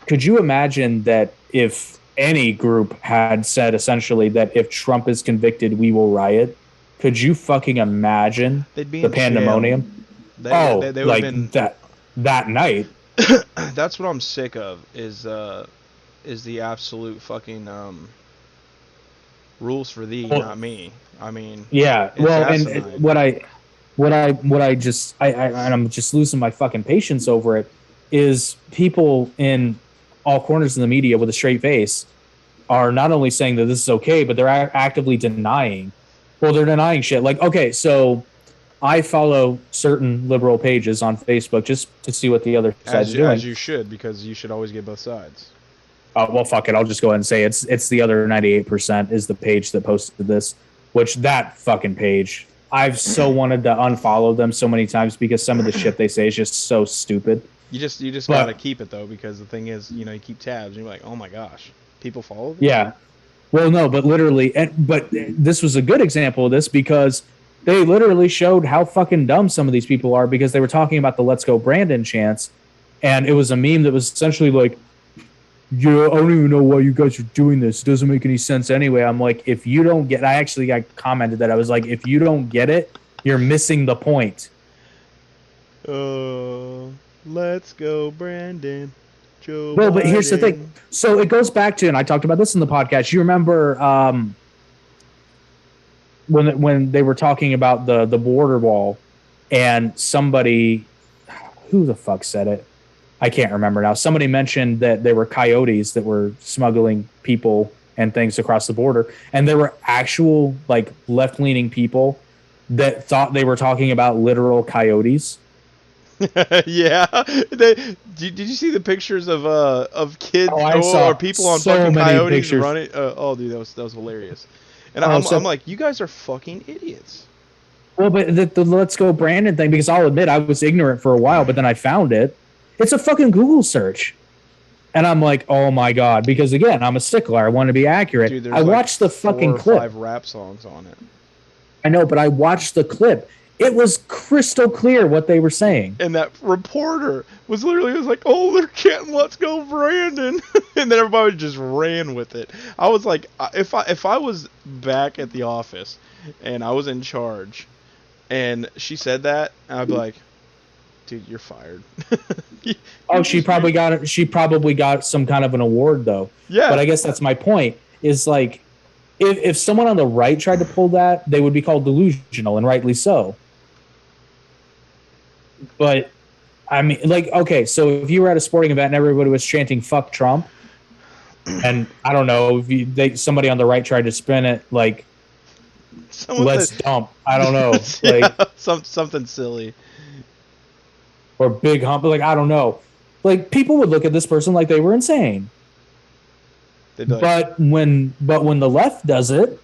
Could you imagine that if any group had said essentially that if Trump is convicted, we will riot? Could you fucking imagine the pandemonium? They like been... that night. That's what I'm sick of is the absolute fucking rules for thee, not me. I mean, yeah. Well, asinine. And I'm just losing my fucking patience over it. Is people in all corners of the media with a straight face are not only saying that this is okay, but they're actively denying. Well, they're denying shit. Like, okay, so I follow certain liberal pages on Facebook just to see what the other side's doing. As you should, because you should always get both sides. Well, fuck it. I'll just go ahead and say it's the other 98% is the page that posted this, which that fucking page, I've so wanted to unfollow them so many times because some of the shit they say is just so stupid. You just gotta keep it though, because the thing is, you keep tabs and you're like, oh my gosh, people follow this? Yeah. Well, no, but literally, but this was a good example of this because they literally showed how fucking dumb some of these people are because they were talking about the Let's Go Brandon chants, and it was a meme that was essentially like, yeah, I don't even know why you guys are doing this. It doesn't make any sense anyway. I'm like, if you don't get, I commented that. I was like, if you don't get it, you're missing the point. Let's go, Brandon. Joe well, Biden. But here's the thing. So it goes back to, and I talked about this in the podcast. You remember when they were talking about the border wall, and somebody, who the fuck said it? I can't remember now. Somebody mentioned that there were coyotes that were smuggling people and things across the border, and there were actual like left-leaning people that thought they were talking about literal coyotes. Yeah. Did you see the pictures of kids or people on so fucking coyotes pictures. running? Dude, that was hilarious. And I'm like, you guys are fucking idiots. Well, but the Let's Go Brandon thing, because I'll admit I was ignorant for a while, but then I found it. It's a fucking Google search. And I'm like, oh my God. Because again, I'm a stickler. I want to be accurate. Dude, I watched the fucking clip. 5 rap songs on it. I know, but I watched the clip. It was crystal clear what they were saying. And that reporter was like, oh, they're chanting, let's go, Brandon. And then everybody just ran with it. I was like, if I was back at the office and I was in charge and she said that, I'd be like, dude, you're fired. She probably got some kind of an award though. Yeah. But I guess that's my point is like, if someone on the right tried to pull that, they would be called delusional, and rightly so. But I mean, like, okay, so if you were at a sporting event and everybody was chanting "fuck Trump," and I don't know if somebody on the right tried to spin it like "let's dump," I don't know, like something silly, or big hump, like I don't know, like people would look at this person like they were insane. Like, but when the left does it,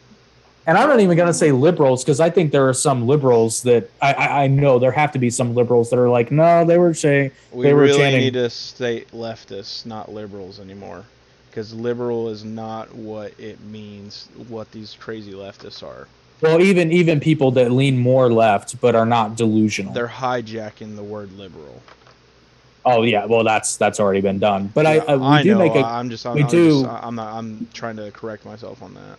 and I'm not even going to say liberals because I think there are some liberals that I know there have to be some liberals that are like, no, they were saying we really need to say leftists, not liberals anymore, because liberal is not what it means. What these crazy leftists are. Well, even people that lean more left but are not delusional. They're hijacking the word liberal. Oh yeah, well that's already been done. But yeah, I'm trying to correct myself on that.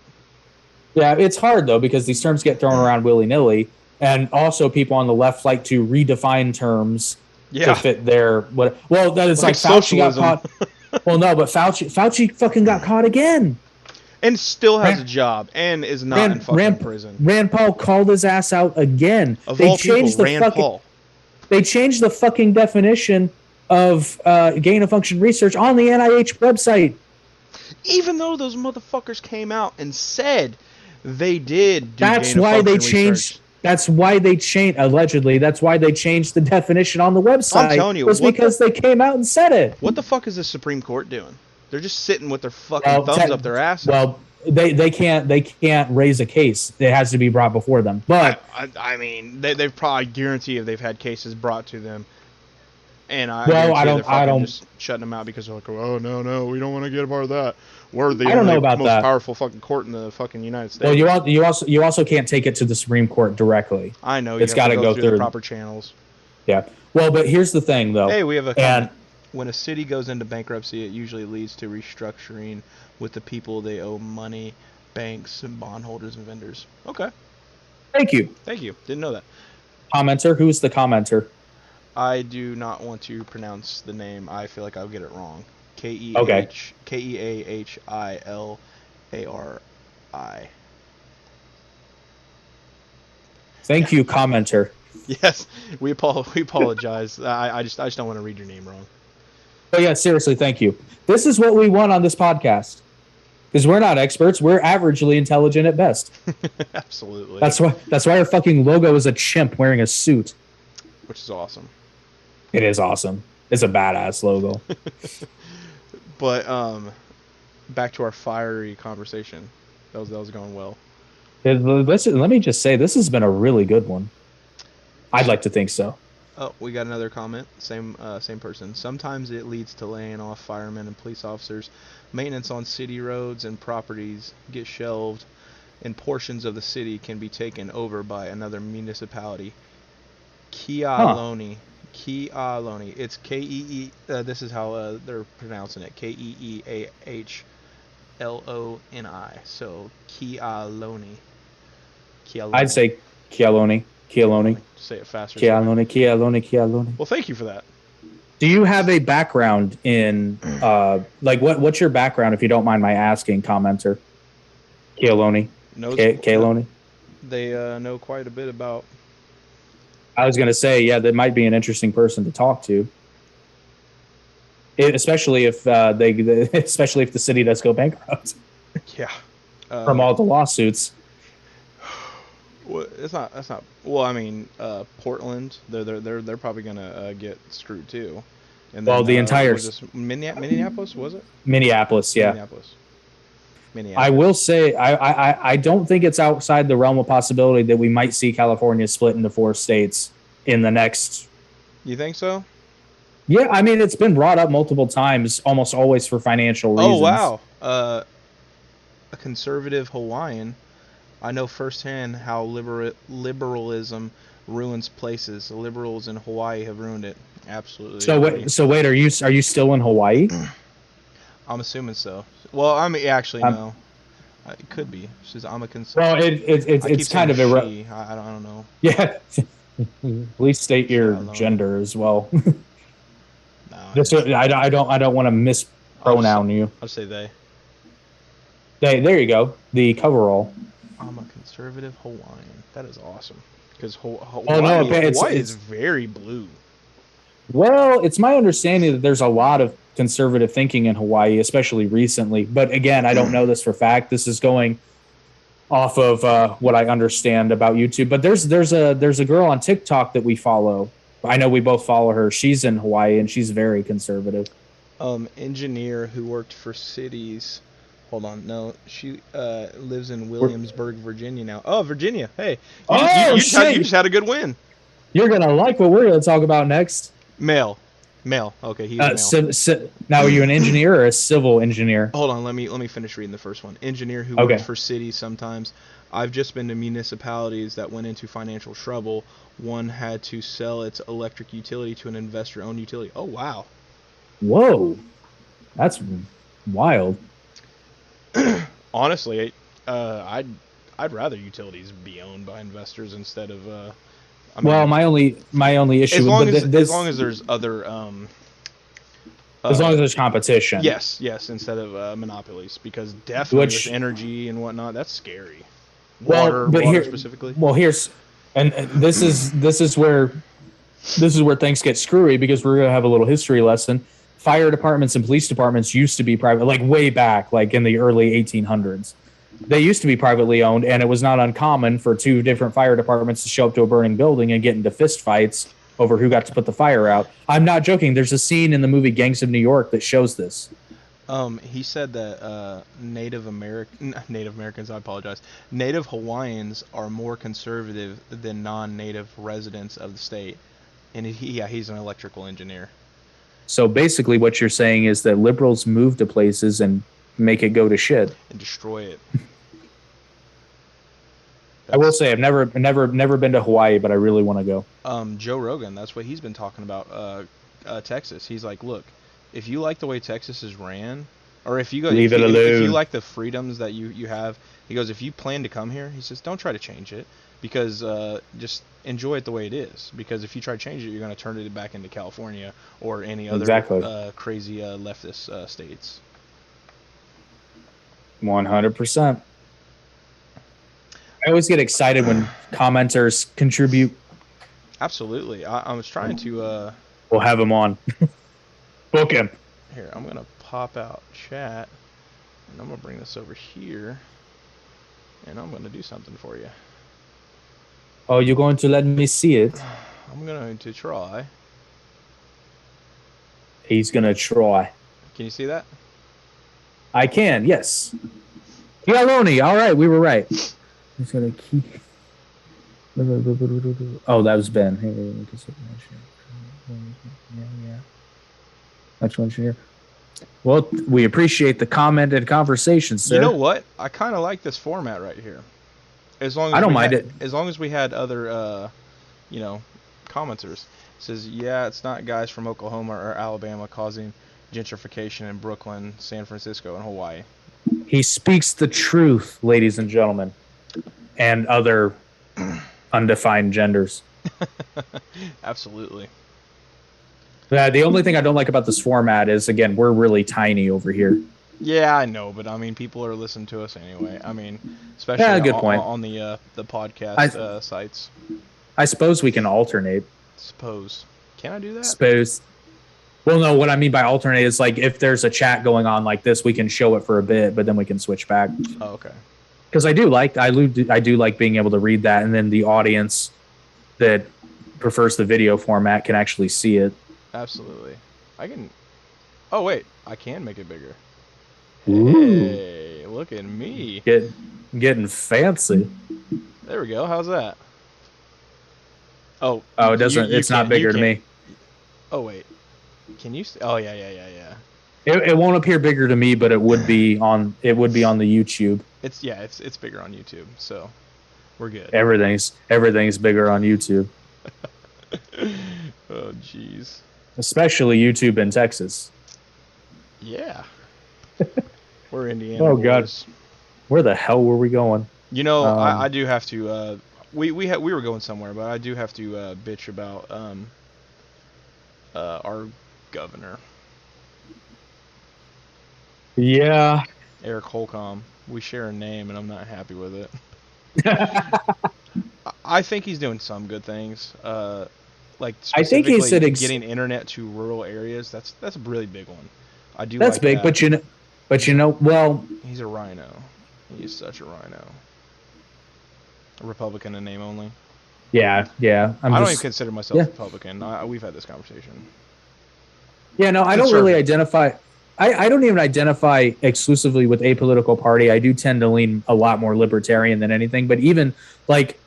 Yeah, it's hard though because these terms get thrown around willy-nilly, and also people on the left like to redefine terms to fit their what. Well, that is like Fauci got caught. Well, no, but Fauci fucking got caught again, and still has a job and is not in fucking prison. Rand Paul called his ass out again. They changed the fucking definition of gain-of-function research on the NIH website. Even though those motherfuckers came out and said they did do That's why they changed. That's why they changed, allegedly. That's why they changed the definition on the website. I'm telling you. Was because they came out and said it. What the fuck is the Supreme Court doing? They're just sitting with their fucking thumbs up their asses. Well, they can't raise a case. It has to be brought before them. But I mean, they've probably guaranteed if they've had cases brought to them. And I Well, guarantee they're I fucking don't, just shutting them out because they're like, oh no, we don't want to get a part of that. We're the I don't know only about most that. powerful fucking court in the fucking United Well, States. you also can't take it to the Supreme Court directly. I know, you It's have got to to go go through the through. proper channels. Yeah. Well, but here's the thing, though. Hey, we have a And comment. When a city goes into bankruptcy, it usually leads to restructuring with the people they owe money, banks, and bondholders and vendors. Okay, thank you, thank you. Didn't know that. commenter. Who's the commenter? I do not want to pronounce the name. I feel like I'll get it wrong. Okay. Keahilari. Thank you, commenter. Yes, we apologize. I just don't want to read your name wrong. But yeah, seriously, thank you. This is what we want on this podcast. Because we're not experts. We're averagely intelligent at best. Absolutely. That's why our fucking logo is a chimp wearing a suit. Which is awesome. It is awesome. It's a badass logo. But back to our fiery conversation. That was going well. Let me just say, this has been a really good one. I'd like to think so. Oh, we got another comment. Same person. Sometimes it leads to laying off firemen and police officers. Maintenance on city roads and properties get shelved, and portions of the city can be taken over by another municipality. Kealoni. Kealoni. It's K-E-E. This is how they're pronouncing it. Keeahloni. So Kealoni. I'd say Kealoni. Say it faster. Kealoni. Well, thank you for that. Do you have a background in like what's your background, if you don't mind my asking, commenter? Kealoni. Kealoni. They know quite a bit about. I was going to say, yeah, that might be an interesting person to talk to. Especially if especially if the city does go bankrupt. Yeah. From all the lawsuits. Well, that's not. Well, I mean, Portland, they're probably gonna get screwed too. And then, well, the entire Minneapolis, was it? Minneapolis, yeah. Minneapolis. I will say, I don't think it's outside the realm of possibility that we might see California split into 4 states in the next. You think so? Yeah, I mean, it's been brought up multiple times, almost always for financial reasons. Oh wow, a conservative Hawaiian. I know firsthand how liberalism ruins places. The liberals in Hawaii have ruined it. Absolutely. So wait, are you still in Hawaii? I'm assuming so. Well, I mean, actually, no. It could be. I'm a well, it's kind of I don't know. Yeah. Please state your gender as well. No, I don't want to mispronoun you. I'll say they. There you go. The coverall. I'm a conservative Hawaiian. That is awesome. Because Hawaii, Hawaii is very blue. Well, it's my understanding that there's a lot of conservative thinking in Hawaii, especially recently. But again, I don't know this for fact. This is going off of what I understand about YouTube. But there's a girl on TikTok that we follow. I know we both follow her. She's in Hawaii and she's very conservative. Engineer who worked for cities. Hold on, no, she lives in Williamsburg, Virginia now. Oh, Virginia, hey, you just had a good win. You're gonna like what we're gonna talk about next. Male. Okay, he's male. Now, are you an engineer or a civil engineer? Hold on, let me finish reading the first one. Engineer who works for cities sometimes. I've just been to municipalities that went into financial trouble. One had to sell its electric utility to an investor-owned utility. Oh wow. Whoa, that's wild. Honestly, I'd rather utilities be owned by investors instead of. I mean, well, my only issue as long as there's other. As long as there's competition. Yes, instead of monopolies, because definitely with energy and whatnot, that's scary. Water specifically. Well, this is where things get screwy, because we're gonna have a little history lesson. Fire departments and police departments used to be private, like way back, like in the early 1800s. They used to be privately owned, and it was not uncommon for 2 different fire departments to show up to a burning building and get into fist fights over who got to put the fire out. I'm not joking. There's a scene in the movie Gangs of New York that shows this. He said that Native Americans, I apologize, Native Hawaiians are more conservative than non-native residents of the state. And he's an electrical engineer. So basically, what you're saying is that liberals move to places and make it go to shit and destroy it. I will say I've never been to Hawaii, but I really want to go. Joe Rogan, that's what he's been talking about. Texas. He's like, look, if you like the way Texas is ran, or if you go, leave it alone. If you like the freedoms that you have, he goes, if you plan to come here, he says, don't try to change it, because just enjoy it the way it is. Because if you try to change it, you're going to turn it back into California or any other crazy leftist states. 100%. I always get excited when commenters contribute. Absolutely. I was trying to... We'll have him on. Book him. Here, I'm going to pop out chat, and I'm going to bring this over here, and I'm going to do something for you. Oh, you're going to let me see it? I'm going to try. He's going to try. Can you see that? I can, yes. Chialoni, all right, we were right. He's going to keep... Oh, that was Ben. Yeah. Well, we appreciate the comment and conversation, sir. You know what? I kind of like this format right here. As long as I don't mind it. As long as we had other, commenters. It says, yeah, it's not guys from Oklahoma or Alabama causing gentrification in Brooklyn, San Francisco, and Hawaii. He speaks the truth, ladies and gentlemen, and other undefined genders. Absolutely. The only thing I don't like about this format is, again, we're really tiny over here. Yeah, I know, but I mean, people are listening to us anyway. I mean, especially good point. on the podcast sites. I suppose we can alternate. Suppose. Can I do that? Suppose. Well, no, what I mean by alternate is like if there's a chat going on like this, we can show it for a bit, but then we can switch back. Oh, okay. Because I do like being able to read that, and then the audience that prefers the video format can actually see it. Absolutely. I can... Oh, wait. I can make it bigger. Ooh. Hey, look at me. Getting fancy. There we go. How's that? Oh, it doesn't. It's not bigger to me. Oh, wait. Can you... Oh, yeah. It won't appear bigger to me, but it would be on the YouTube. It's bigger on YouTube, so we're good. Everything's bigger on YouTube. Oh, jeez. Especially YouTube in Texas. Yeah. We're Indiana. Oh, boys. God. Where the hell were we going? You know, I do have to... we were going somewhere, but I do have to bitch about our governor. Yeah. Eric Holcomb. We share a name, and I'm not happy with it. I think he's doing some good things. Like I think he said getting internet to rural areas. That's a really big one. I do. That's like big, that. but you know, well, he's a rhino. He's such a rhino. A Republican in name only. Yeah. I don't even consider myself Republican. We've had this conversation. Yeah, no, I don't really identify. I don't even identify exclusively with a political party. I do tend to lean a lot more libertarian than anything. But even like,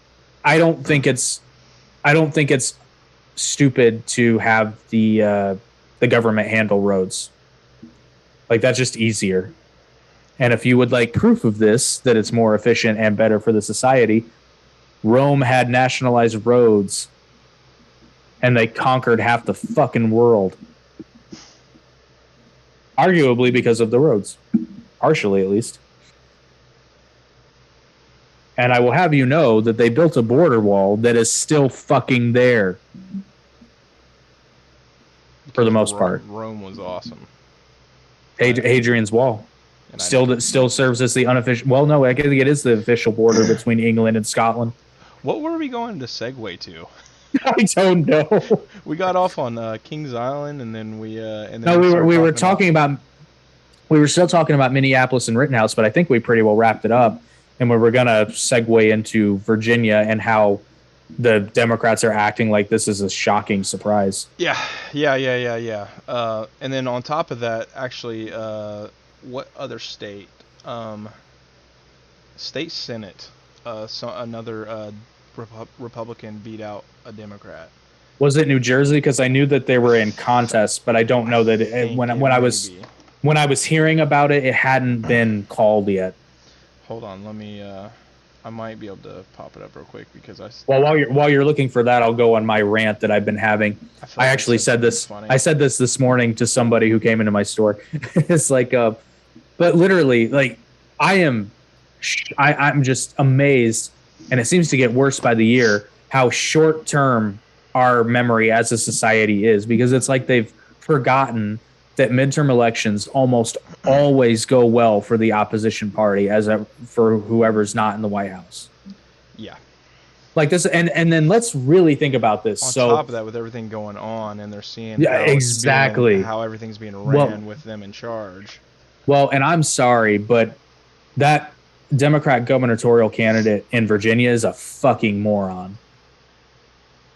I don't think it's stupid to have the government handle roads. Like that's just easier. And if you would like proof of this, that it's more efficient and better for the society, Rome had nationalized roads, and they conquered half the fucking world. Arguably because of the roads. Partially, at least. And I will have you know that they built a border wall that is still fucking there. For the most part. Rome was awesome. Hadrian's Wall. Still serves as the unofficial... Well, no, I think it is the official border between England and Scotland. What were we going to segue to? I don't know. We got off on Kings Island, and then we were talking about. We were still talking about Minneapolis and Rittenhouse, but I think we pretty well wrapped it up, and we were gonna segue into Virginia and how the Democrats are acting like this is a shocking surprise. Yeah. And then on top of that, actually, what other state? State Senate. Another Republican beat out a Democrat. Was it New Jersey? Because I knew that they were in contests, but I don't know that when I was hearing about it, it hadn't been called yet. Hold on, let me. I might be able to pop it up real quick because Well, while you're looking for that, I'll go on my rant that I've been having. I actually said this. Funny. I said this morning to somebody who came into my store. It's like, but literally, like, I'm just amazed, and it seems to get worse by the year how short term our memory as a society is, because it's like they've forgotten that midterm elections almost always go well for the opposition party for whoever's not in the White House. Yeah. Like this, and then let's really think about this. On top of that, with everything going on, and they're seeing how everything's being ran with them in charge. Well, and I'm sorry, but that Democrat gubernatorial candidate in Virginia is a fucking moron.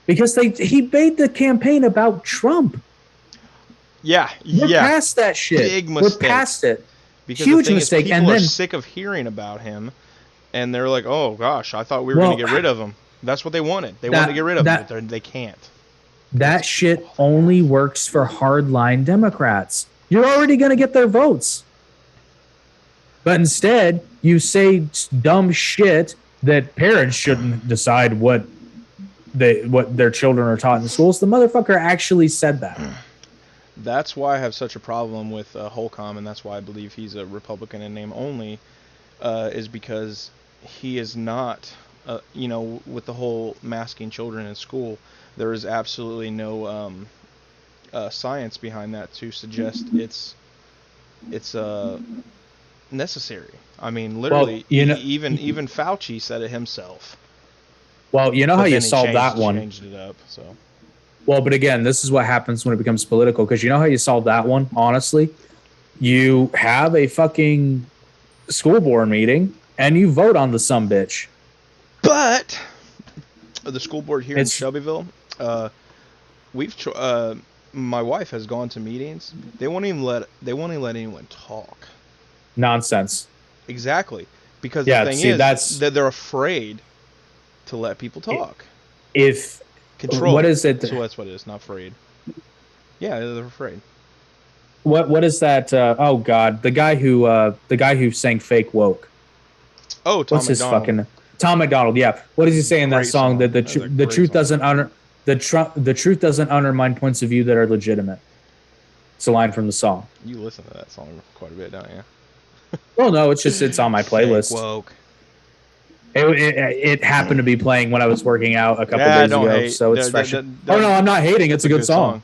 Because he made the campaign about Trump. Yeah, We're past that shit. Big mistake. We're past it. Because huge mistake. People are sick of hearing about him, and they're like, "Oh gosh, I thought we were going to get rid of him." That's what they wanted. They wanted to get rid of him, but they can't. That shit only works for hardline Democrats. You're already going to get their votes. But instead, you say dumb shit that parents shouldn't decide what their children are taught in schools. The motherfucker actually said that. That's why I have such a problem with Holcomb, and that's why I believe he's a Republican in name only, is because he is not, with the whole masking children in school, there is absolutely no science behind that to suggest it's necessary. I mean, literally, even Fauci said it himself. Well, you know how you solve that one. Changed it up, so. Well, but again, this is what happens when it becomes political, because you know how you solve that one, honestly? You have a fucking school board meeting, and you vote on the sumbitch. But the school board here in Shelbyville, my wife has gone to meetings. They won't even let anyone talk. Nonsense. Exactly. Because the thing is that they're afraid to let people talk. Control. What is it? So that's what it is, not afraid. Yeah, they're afraid. What is that? Oh God, the guy who sang "Fake Woke." Oh, Tom What's McDonald. His fucking Tom McDonald? Yeah. What does he say in that song? That the truth doesn't the truth doesn't undermine points of view that are legitimate. It's a line from the song. You listen to that song quite a bit, don't you? Well, no, it's on my playlist. Fake woke. It happened to be playing when I was working out a couple days ago, so it's fresh. Oh no, I'm not hating. It's a good song.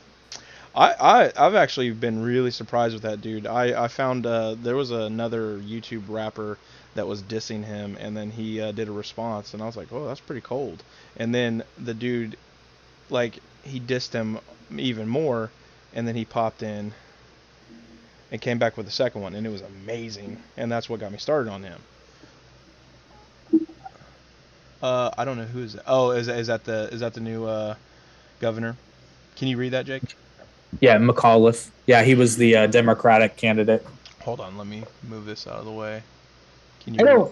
I've actually been really surprised with that dude. I found there was another YouTube rapper that was dissing him, and then he did a response, and I was like, oh, that's pretty cold. And then the dude, he dissed him even more, and then he popped in and came back with the second one, and it was amazing, and that's what got me started on him. I don't know who is that. Oh, is that the new governor? Can you read that, Jake? Yeah, McAuliffe. Yeah, he was the Democratic candidate. Hold on, let me move this out of the way. Can you?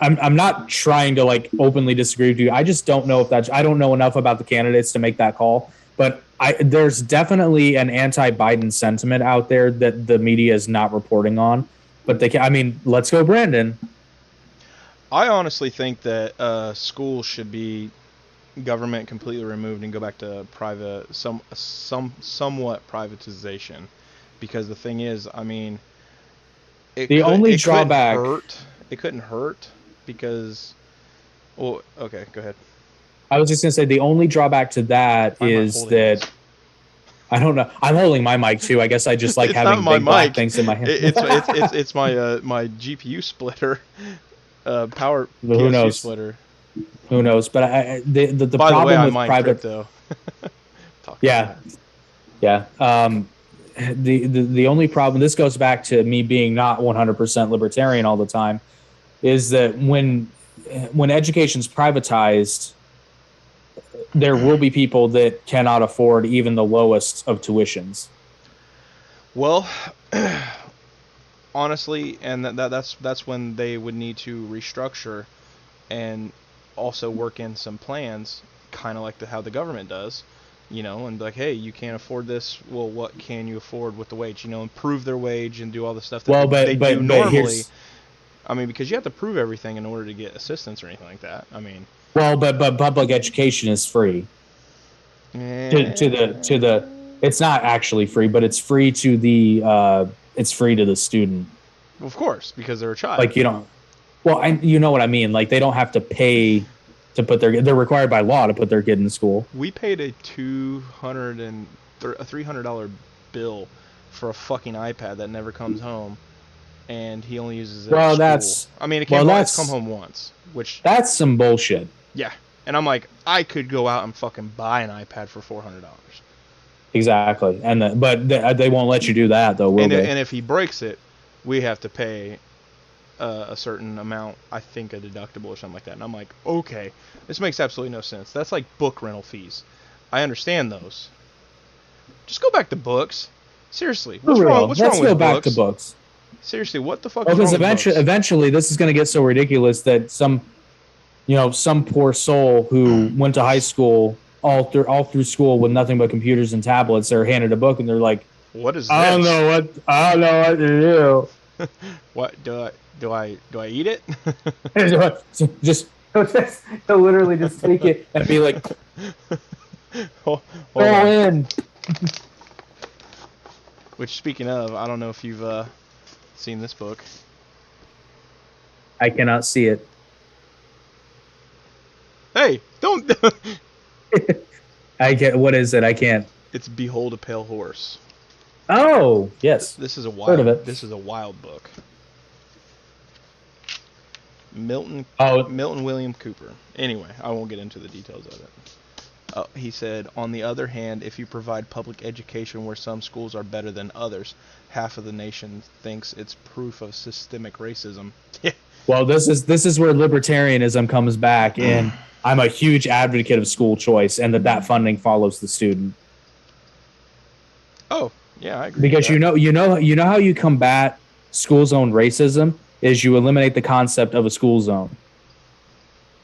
I'm not trying to openly disagree with you. I just don't know I don't know enough about the candidates to make that call. But there's definitely an anti-Biden sentiment out there that the media is not reporting on. But let's go, Brandon. I honestly think that schools should be government completely removed and go back to private, somewhat privatization, because the thing is, it couldn't hurt because. Well, okay, go ahead. I was just gonna say the only drawback to that is that. I don't know. I'm holding my mic too. I guess I just like having big black things in my hand. It's my my GPU splitter. Power PSU splitter. Who knows? But the By problem the way, with private crypto. Yeah. The only problem, this goes back to me being not 100% libertarian all the time, is that when education's privatized, there will be people that cannot afford even the lowest of tuitions. Well, honestly, and that's when they would need to restructure and also work in some plans, kind of like how the government does, And like, hey, you can't afford this. Well, what can you afford with the wage? Improve their wage and do all the stuff that they do normally. I mean, because you have to prove everything in order to get assistance or anything like that. I mean, well, but public education is free to the. It's not actually free, but it's free to the. It's free to the student. Of course, because they're a child. Like you don't. Well, you know what I mean. Like they don't have to pay to put they're required by law to put their kid in school. We paid a $300 bill for a fucking iPad that never comes home, and he only uses it at school. I mean, it's come home once, which that's some bullshit. Yeah, and I'm like, I could go out and fucking buy an iPad for $400. Exactly, but they won't let you do that though, will they? And if he breaks it, we have to pay a certain amount, I think a deductible or something like that. And I'm like, okay, this makes absolutely no sense. That's like book rental fees. I understand those. Just go back to books. Seriously, what's wrong with books? Let's go back to books. Seriously, what the fuck? Because eventually, this is going to get so ridiculous that some poor soul who went to high school all through school with nothing but computers and tablets are handed a book and they're like, "What is this? I don't know what to do." What do I eat it? just he'll literally just take it and be like, hold in. Which, speaking of, I don't know if you've seen this book. I cannot see it. Hey, don't. I can't. What is it? I can't. It's Behold a Pale Horse. Oh yes. This is a wild. Heard of it. This is a wild book. Milton William Cooper. Anyway, I won't get into the details of it. He said, on the other hand, if you provide public education where some schools are better than others, half of the nation thinks it's proof of systemic racism. Well, this is where libertarianism comes back, and I'm a huge advocate of school choice and that funding follows the student. Oh, yeah, I agree. Because you know how you combat school zone racism is you eliminate the concept of a school zone.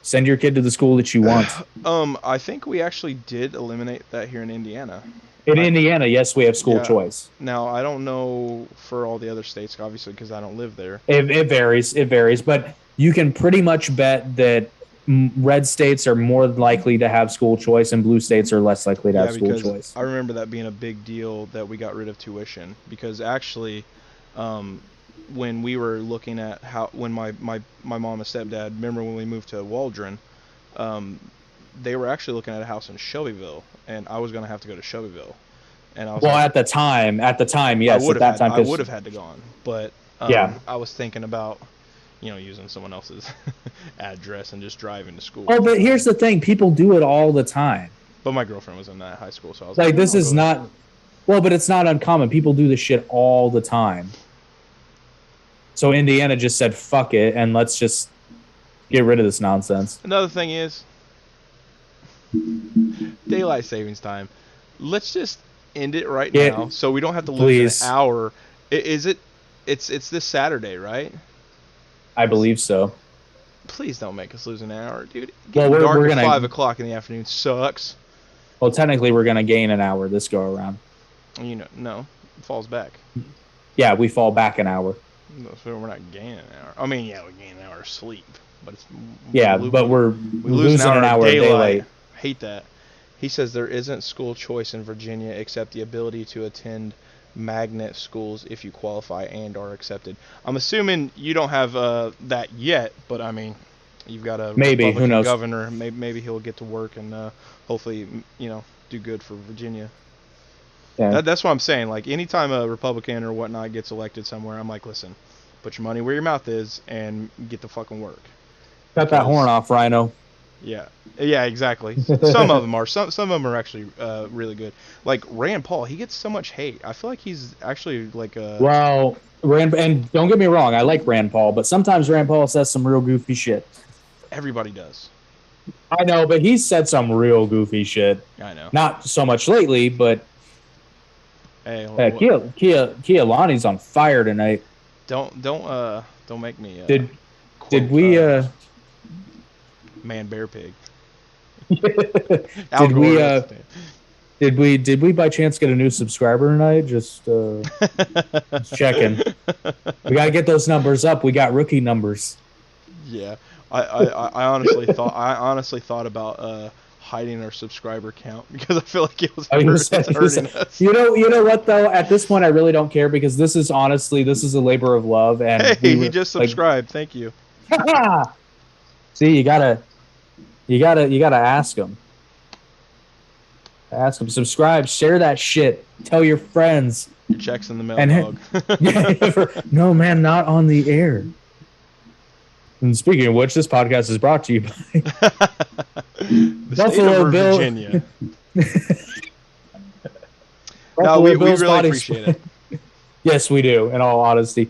Send your kid to the school that you want. I think we actually did eliminate that here in Indiana. In Indiana, yes, we have school choice. Now, I don't know for all the other states, obviously, because I don't live there. It varies, but you can pretty much bet that red states are more likely to have school choice and blue states are less likely to have school choice. I remember that being a big deal that we got rid of tuition because actually when we were looking at when my mom and stepdad, remember when we moved to Waldron, they were actually looking at a house in Shelbyville, and I was going to have to go to Shelbyville. And I was at the time, yes, I would have had to go on, but I was thinking about using someone else's address and just driving to school. Oh, but here's the thing: people do it all the time. But my girlfriend was in that high school, so I was like, this is not. Well, but it's not uncommon. People do this shit all the time. So Indiana just said, fuck it, and let's just get rid of this nonsense. Another thing is daylight savings time. Let's just end it right now so we don't have to lose an hour. It's this Saturday, right? I believe so. Please don't make us lose an hour, dude. Getting dark at 5 o'clock in the afternoon sucks. Well, technically, we're going to gain an hour this go around. No. It falls back. Yeah, we fall back an hour. No, so we're not gaining an hour. I mean, yeah, we gain an hour of sleep, but we're losing an hour of daylight. Hate that. He says there isn't school choice in Virginia except the ability to attend magnet schools if you qualify and are accepted. I'm assuming you don't have that yet, but I mean, you've got a Republican governor. Maybe he'll get to work and hopefully, do good for Virginia. Yeah. That's what I'm saying. Like, anytime a Republican or whatnot gets elected somewhere, I'm like, listen, put your money where your mouth is and get to fucking work. Cut that horn off, Rhino. Yeah, exactly. Some of them are. Some of them are actually really good. Like Rand Paul, he gets so much hate. I feel like he's actually like a. Well, and don't get me wrong, I like Rand Paul, but sometimes Rand Paul says some real goofy shit. Everybody does. I know, but he's said some real goofy shit. I know. Not so much lately, but. Hey, Kia Lonnie's on fire tonight. Don't make me. Did we? Man, bear, pig. Did Did we by chance get a new subscriber tonight? Just checking. We gotta get those numbers up. We got rookie numbers. Yeah, I honestly thought about hiding our subscriber count because I feel like it's hurting us. You know what though? At this point, I really don't care because this is a labor of love, and Hey, he just subscribed. Thank you. See, you gotta ask them. Ask them, subscribe, share that shit, tell your friends. Your check's in the mail, dog. No, man, not on the air. And speaking of which, this podcast is brought to you by the Buffalo Bill, Virginia. No, we really appreciate it. Yes, we do. In all honesty,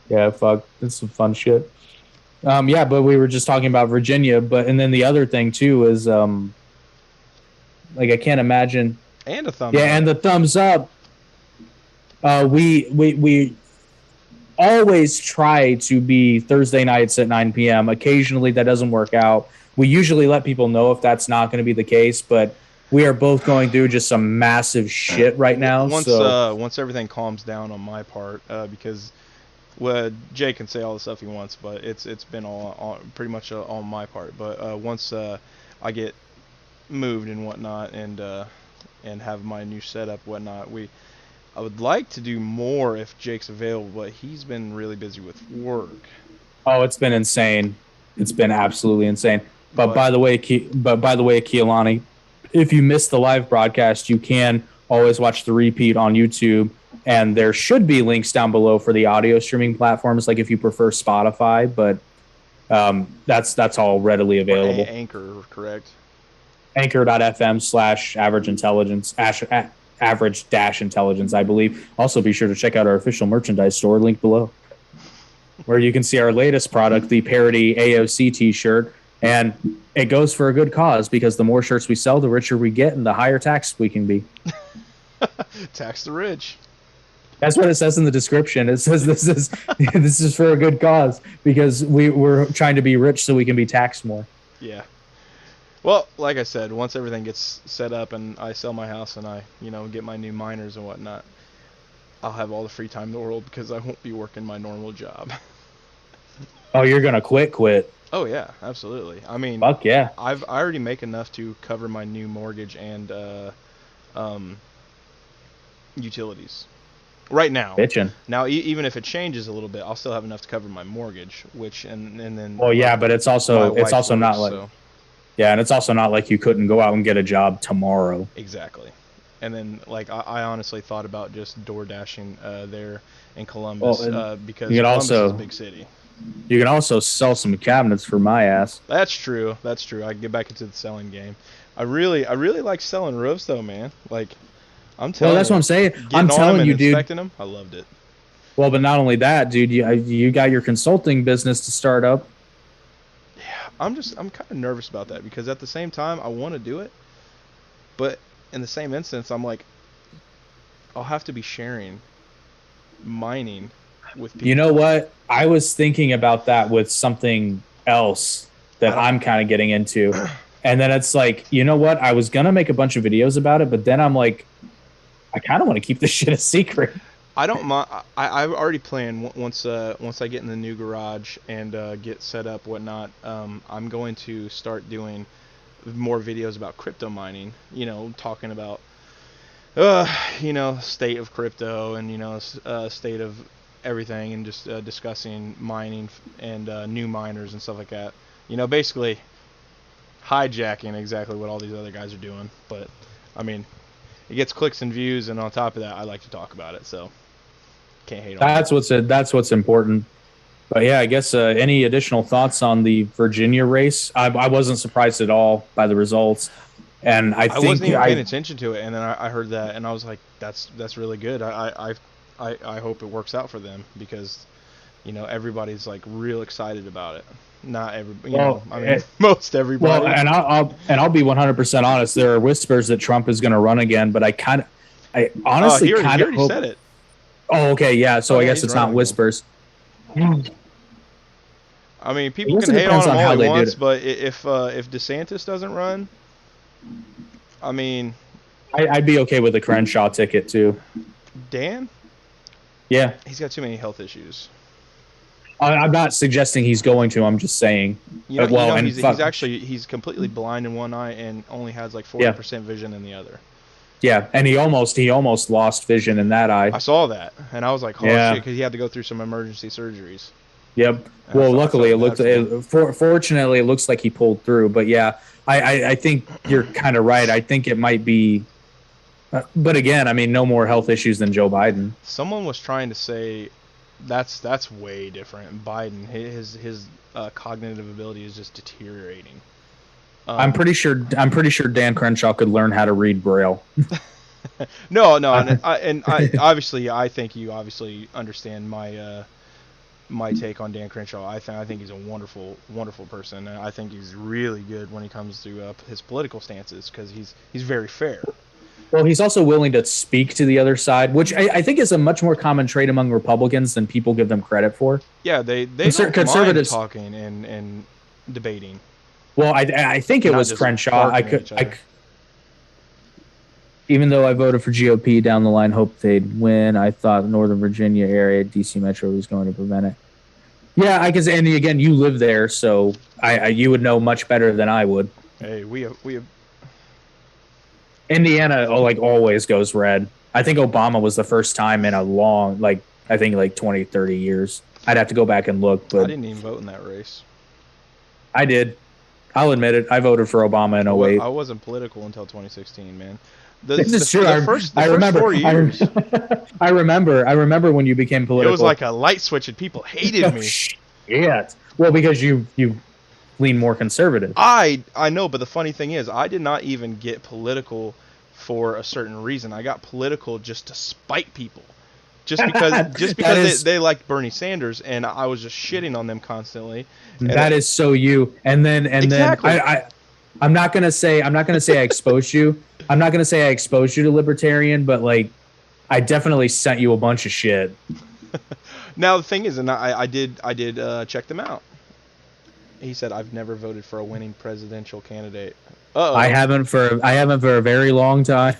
yeah, fuck, it's some fun shit. Yeah, but we were just talking about Virginia, and then the other thing too is like I can't imagine. And a thumbs up. Yeah, and the thumbs up. We always try to be Thursday nights at 9 p.m. Occasionally that doesn't work out. We usually let people know if that's not going to be the case, but we are both going through just some massive shit right now. Once everything calms down on my part, because Jay can say all the stuff he wants, but it's been all pretty much on my part. But once I get moved and whatnot, and have my new setup, whatnot, I would like to do more if Jake's available, but he's been really busy with work. Oh, it's been insane. It's been absolutely insane. But by the way, Keelani, if you missed the live broadcast, you can always watch the repeat on YouTube, and there should be links down below for the audio streaming platforms, like if you prefer Spotify. But that's all readily available. Anchor, correct? Anchor.fm/average intelligence, average-intelligence, I believe. Also, be sure to check out our official merchandise store, link below, where you can see our latest product, the parody AOC t-shirt. And it goes for a good cause, because the more shirts we sell, the richer we get, and the higher taxed we can be. Tax the rich. That's what it says in the description. It says this is for a good cause, because we're trying to be rich so we can be taxed more. Yeah. Well, like I said, once everything gets set up and I sell my house and I, get my new miners and whatnot, I'll have all the free time in the world because I won't be working my normal job. Oh, you're gonna quit? Oh yeah, absolutely. I mean, fuck yeah. I already make enough to cover my new mortgage and utilities right now. Bitchin'. Now, even if it changes a little bit, I'll still have enough to cover my mortgage, which and then. Well, yeah, but it's also not like. So. Yeah, and it's also not like you couldn't go out and get a job tomorrow. Exactly. And then, like, I honestly thought about just door dashing there in Columbus, because Columbus is a big city. You can also sell some cabinets for my ass. That's true. I can get back into the selling game. I really like selling roofs, though, man. Like, I'm telling you. Well, that's what I'm saying. I'm telling you, dude. Inspecting them, I loved it. Well, but not only that, dude. You got your consulting business to start up. I'm kind of nervous about that, because at the same time I want to do it, but in the same instance I'm like, I'll have to be sharing mining with people. You know what? I was thinking about that with something else that I'm kind of getting into. And then it's like, you know what? I was going to make a bunch of videos about it, but then I'm like, I kind of want to keep this shit a secret. I don't mind. I've already planned once I get in the new garage and get set up, whatnot. I'm going to start doing more videos about crypto mining. Talking about state of crypto and state of everything, and just discussing mining and new miners and stuff like that. Basically hijacking exactly what all these other guys are doing. But I mean, it gets clicks and views, and on top of that, I like to talk about it. So. Can't hate on that's what's important. But yeah, I guess any additional thoughts on the Virginia race? I wasn't surprised at all by the results, and I think wasn't even paying attention to it, and then I heard that, and I was like, that's really good. I hope it works out for them, because everybody's like real excited about it. Not everybody, most everybody. Well, and I'll be 100% honest. There are whispers that Trump is going to run again, but I honestly he kind of already said it. Oh, okay, yeah. So I guess it's not whispers. I mean, people can hate on him all they want, but if DeSantis doesn't run, I mean, I'd be okay with a Crenshaw ticket too. Dan, Yeah, he's got too many health issues. I'm not suggesting he's going to. I'm just saying. Well, and He's completely blind in one eye and only has like yeah, 40% vision in the other. yeah, and he almost lost vision in that eye. I saw that, and I was like, oh shit, Yeah. because he had to go through some emergency surgeries. Yep. And Well, I luckily felt it looked. bad for him. Fortunately, it looks like he pulled through. But yeah, I think you're kind of right. I think it might be. But again, I mean, no more health issues than Joe Biden. Someone was trying to say that's way different. Biden, his cognitive ability is just deteriorating. I'm pretty sure Dan Crenshaw could learn how to read Braille. No, and I obviously I think you obviously understand my take on Dan Crenshaw. I think he's a wonderful person, and I think he's really good when it comes to his political stances because he's very fair. Well, he's also willing to speak to the other side, which I think is a much more common trait among Republicans than people give them credit for. Yeah, they don't conservatives mind talking and debating. Well, I think it was Crenshaw. Even though I voted for GOP down the line, hoped they'd win. I thought Northern Virginia area, DC Metro was going to prevent it. Yeah, and again, you live there, so you would know much better than I would. Hey, we have Indiana, like always goes red. I think Obama was the first time in a long, I think 20, 30 years. I'd have to go back and look, but I didn't even vote in that race. I did. I'll admit it. I voted for Obama in 08. I wasn't political until 2016, man. This is true. I remember. 4 years. I remember when you became political. It was like a light switch, and people hated me. Yeah. Well, because you lean more conservative. I know, but the funny thing is, I did not even get political for a certain reason. I got political just to spite people, just because they liked Bernie Sanders, and I was just shitting on them constantly. That is so you. And then I'm not gonna say I exposed you. I'm not gonna say I exposed you to libertarian, but I definitely sent you a bunch of shit. Now the thing is, and I did check them out. He said, "I've never voted for a winning presidential candidate." I haven't for a very long time.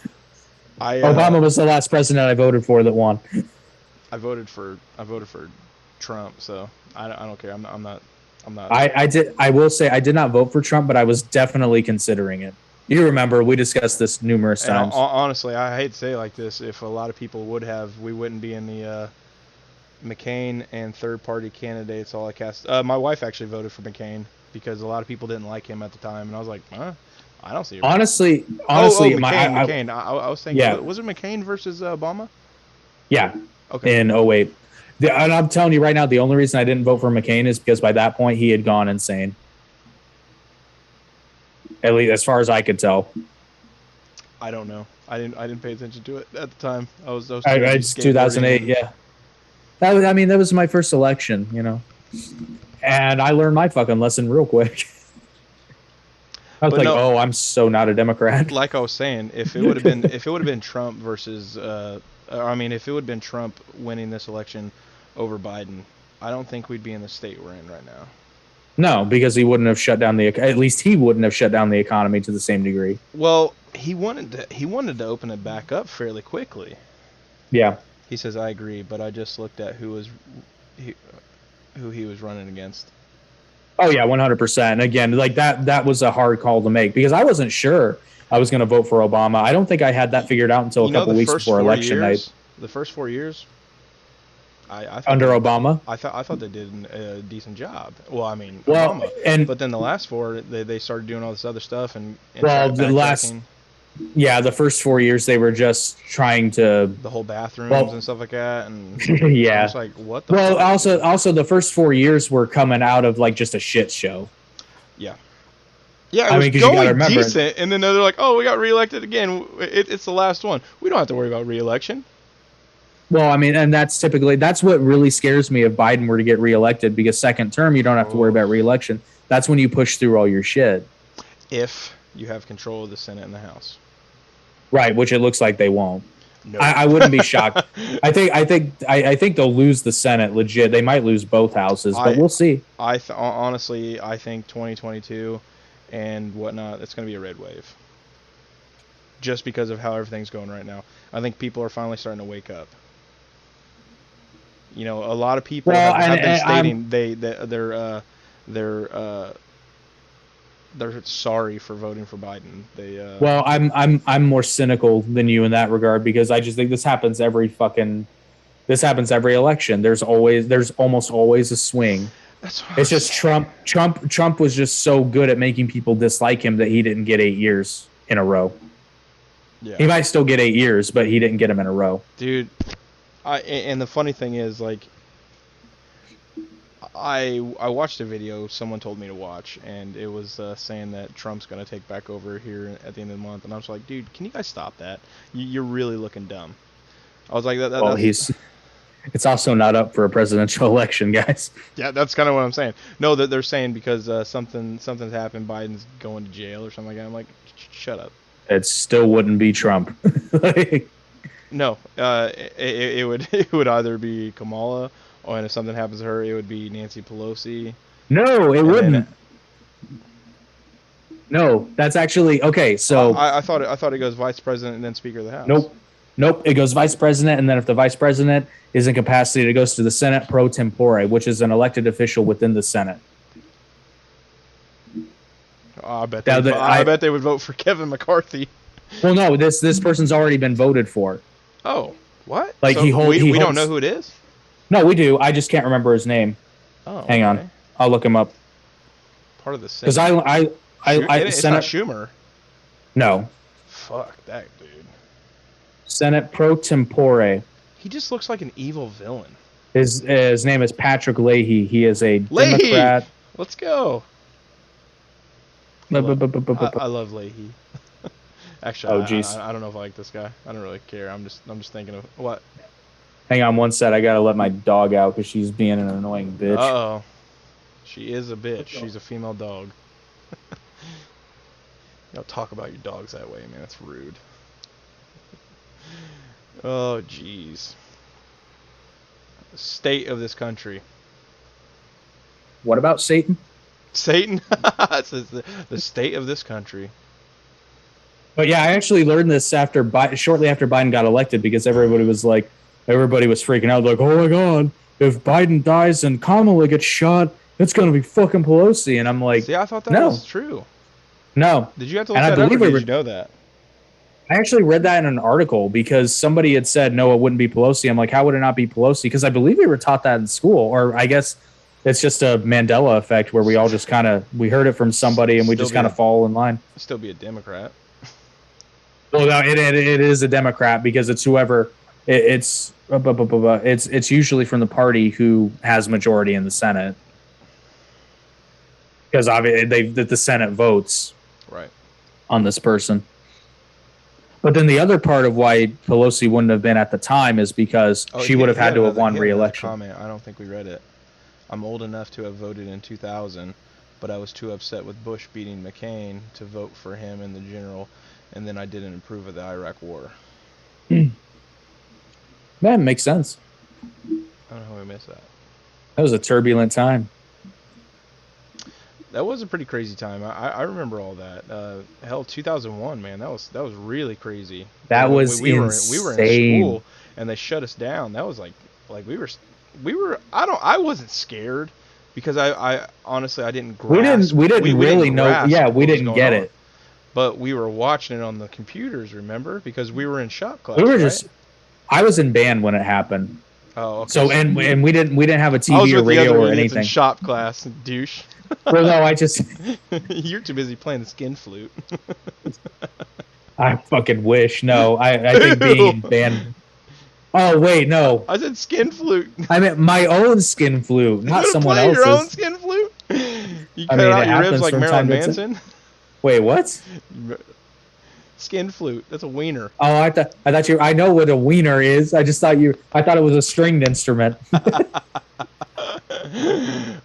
Obama was the last president I voted for that won. I voted for Trump, so I don't care. I'm not. I will say I did not vote for Trump, but I was definitely considering it. You remember we discussed this numerous times. Honestly, I hate to say it like this. If a lot of people would have, we wouldn't be in the McCain and third-party candidates. All I cast. My wife actually voted for McCain because a lot of people didn't like him at the time, and I was like, I don't see it. Honestly, McCain. I was thinking, yeah. Was it McCain versus Obama? Yeah. Okay. In 08. And I'm telling you right now, the only reason I didn't vote for McCain is because by that point he had gone insane. At least as far as I could tell. I don't know. I didn't pay attention to it at the time. It's 2008. Yeah. That was my first election, and I learned my fucking lesson real quick. I was I'm so not a Democrat. Like I was saying, if it would have been Trump versus, if it would have been Trump winning this election over Biden, I don't think we'd be in the state we're in right now. No, because he wouldn't have shut down at least he wouldn't have shut down the economy to the same degree. Well, he wanted to open it back up fairly quickly. Yeah. He says, I agree, but I just looked at who he was running against. Oh yeah, 100%. And again, that was a hard call to make because I wasn't sure I was going to vote for Obama. I don't think I had that figured out until a couple weeks before election night. The first 4 years, I thought under Obama, I thought they did a decent job. Well, Obama, but then the last 4, they started doing all this other stuff and the first 4 years they were just trying to the whole bathrooms and stuff like that, and yeah, I was like, what the fuck? Also the first 4 years were coming out of just a shit show. Yeah, it was going decent, and then they're like, oh, we got reelected again. It's the last one. We don't have to worry about reelection. Well, and that's what really scares me if Biden were to get reelected, because second term you don't have to worry about reelection. That's when you push through all your shit. If you have control of the Senate and the House. Right, which it looks like they won't. No. I wouldn't be shocked. I think they'll lose the Senate legit. They might lose both houses, but we'll see. Honestly, I think 2022 and whatnot, it's going to be a red wave. just because of how everything's going right now. I think people are finally starting to wake up. You know, a lot of people have been stating they're sorry for voting for Biden. Well, I'm more cynical than you in that regard, because I just think this happens every election. There's almost always a swing. It's just Trump was just so good at making people dislike him that he didn't get 8 years in a row. Yeah. He might still get 8 years, but he didn't get them in a row. Dude, and the funny thing is, like, I watched a video someone told me to watch, and it was saying that Trump's going to take back over here at the end of the month, and I was like, dude, can you guys stop that? You're really looking dumb. I was like, it's also not up for a presidential election, guys. Yeah, that's kind of what I'm saying. No, they're saying because something's happened, Biden's going to jail or something like that. I'm like, shut up. It still wouldn't be Trump. No, it would either be Kamala, or and if something happens to her, it would be Nancy Pelosi. No, it wouldn't. No, that's actually okay. So I thought it goes vice president and then Speaker of the House. Nope. It goes vice president, and then if the vice president is incapacitated, it goes to the Senate pro tempore, which is an elected official within the Senate. I bet they would vote for Kevin McCarthy. Well, no, this person's already been voted for. Oh, what? Like so we don't know who it is? No, we do. I just can't remember his name. Oh, hang on, I'll look him up. Part of the Senate. Because it's Senate, not Schumer. No. Fuck that dude. Senate pro tempore. He just looks like an evil villain. His name is Patrick Leahy. He is a Democrat. Let's go. I love Leahy. Actually, I don't know if I like this guy. I don't really care. I'm just thinking of what. Hang on one sec. I gotta let my dog out because she's being an annoying bitch. Uh-oh. She is a bitch. She's a female dog. You don't talk about your dogs that way, man. That's rude. Oh, jeez. State of this country. What about Satan? Satan? It says the state of this country. But yeah, I actually learned this shortly after Biden got elected, because everybody was freaking out, like, oh my God, if Biden dies and Kamala gets shot, it's going to be fucking Pelosi. And I'm like, see, I thought that was true. No. Did you have to look that up, or did you know that? I actually read that in an article because somebody had said, no, it wouldn't be Pelosi. I'm like, how would it not be Pelosi? Because I believe we were taught that in school, or I guess it's just a Mandela effect where we all just we heard it from somebody and we just kind of fall in line. Still be a Democrat. Well, no, it is a Democrat because it's whoever it's usually from the party who has majority in the Senate, because obviously the Senate votes right on this person. But then the other part of why Pelosi wouldn't have been at the time is because she would have had to have won re-election. Comment. I don't think we read it. I'm old enough to have voted in 2000, but I was too upset with Bush beating McCain to vote for him in the general, and then I didn't approve of the Iraq War. That makes sense. I don't know how we missed that. That was a turbulent time. That was a pretty crazy time. I remember all that. Hell, 2001, man, that was really crazy. That was we insane. were in school and they shut us down. That was like we were. I wasn't scared because I honestly I didn't grasp. We didn't really know. Yeah, we didn't get it. But we were watching it on the computers, remember? Because we were in shop class. We were just. I was in band when it happened. Oh, okay. So and we didn't have a TV or radio or anything. In shop class, douche. Well, no, I just. You're too busy playing the skin flute. I fucking wish. No, I think being band. Oh wait, no. I said skin flute. I meant my own skin flute, not someone else's. Your own skin flute? You cut out your ribs like Marilyn Manson? Wait, what? Skin flute. That's a wiener. Oh, I thought you. I know what a wiener is. I thought it was a stringed instrument.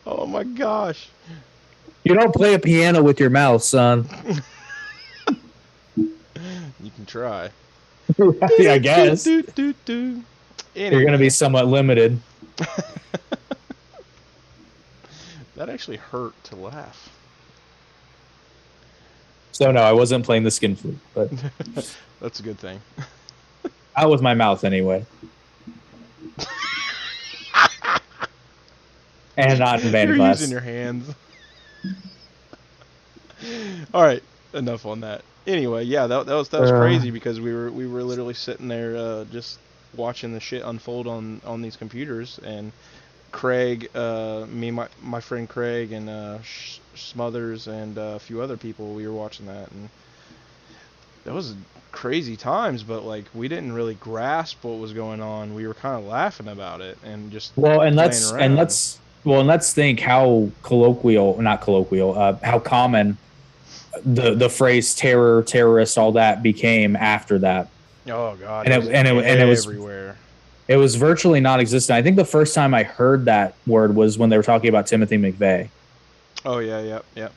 Oh my gosh. You don't play a piano with your mouth, son. You can try. I guess. Anyway. You're going to be somewhat limited. That actually hurt to laugh. So no, I wasn't playing the skin flute, but That's a good thing. out with my mouth anyway. And not in band You're class. using your hands. All right, enough on that. Anyway, yeah, that was crazy because we were literally sitting there just watching the shit unfold on these computers, and Craig, my friend Craig, and Smothers, and a few other people, we were watching that, and that was crazy times. But like, we didn't really grasp what was going on. We were kind of laughing about it and just playing around. Let's think how how common the phrase terror, terrorist, all that became after that. Oh God, And it was everywhere. It was virtually non-existent. I think the first time I heard that word was when they were talking about Timothy McVeigh. Oh yeah, yep.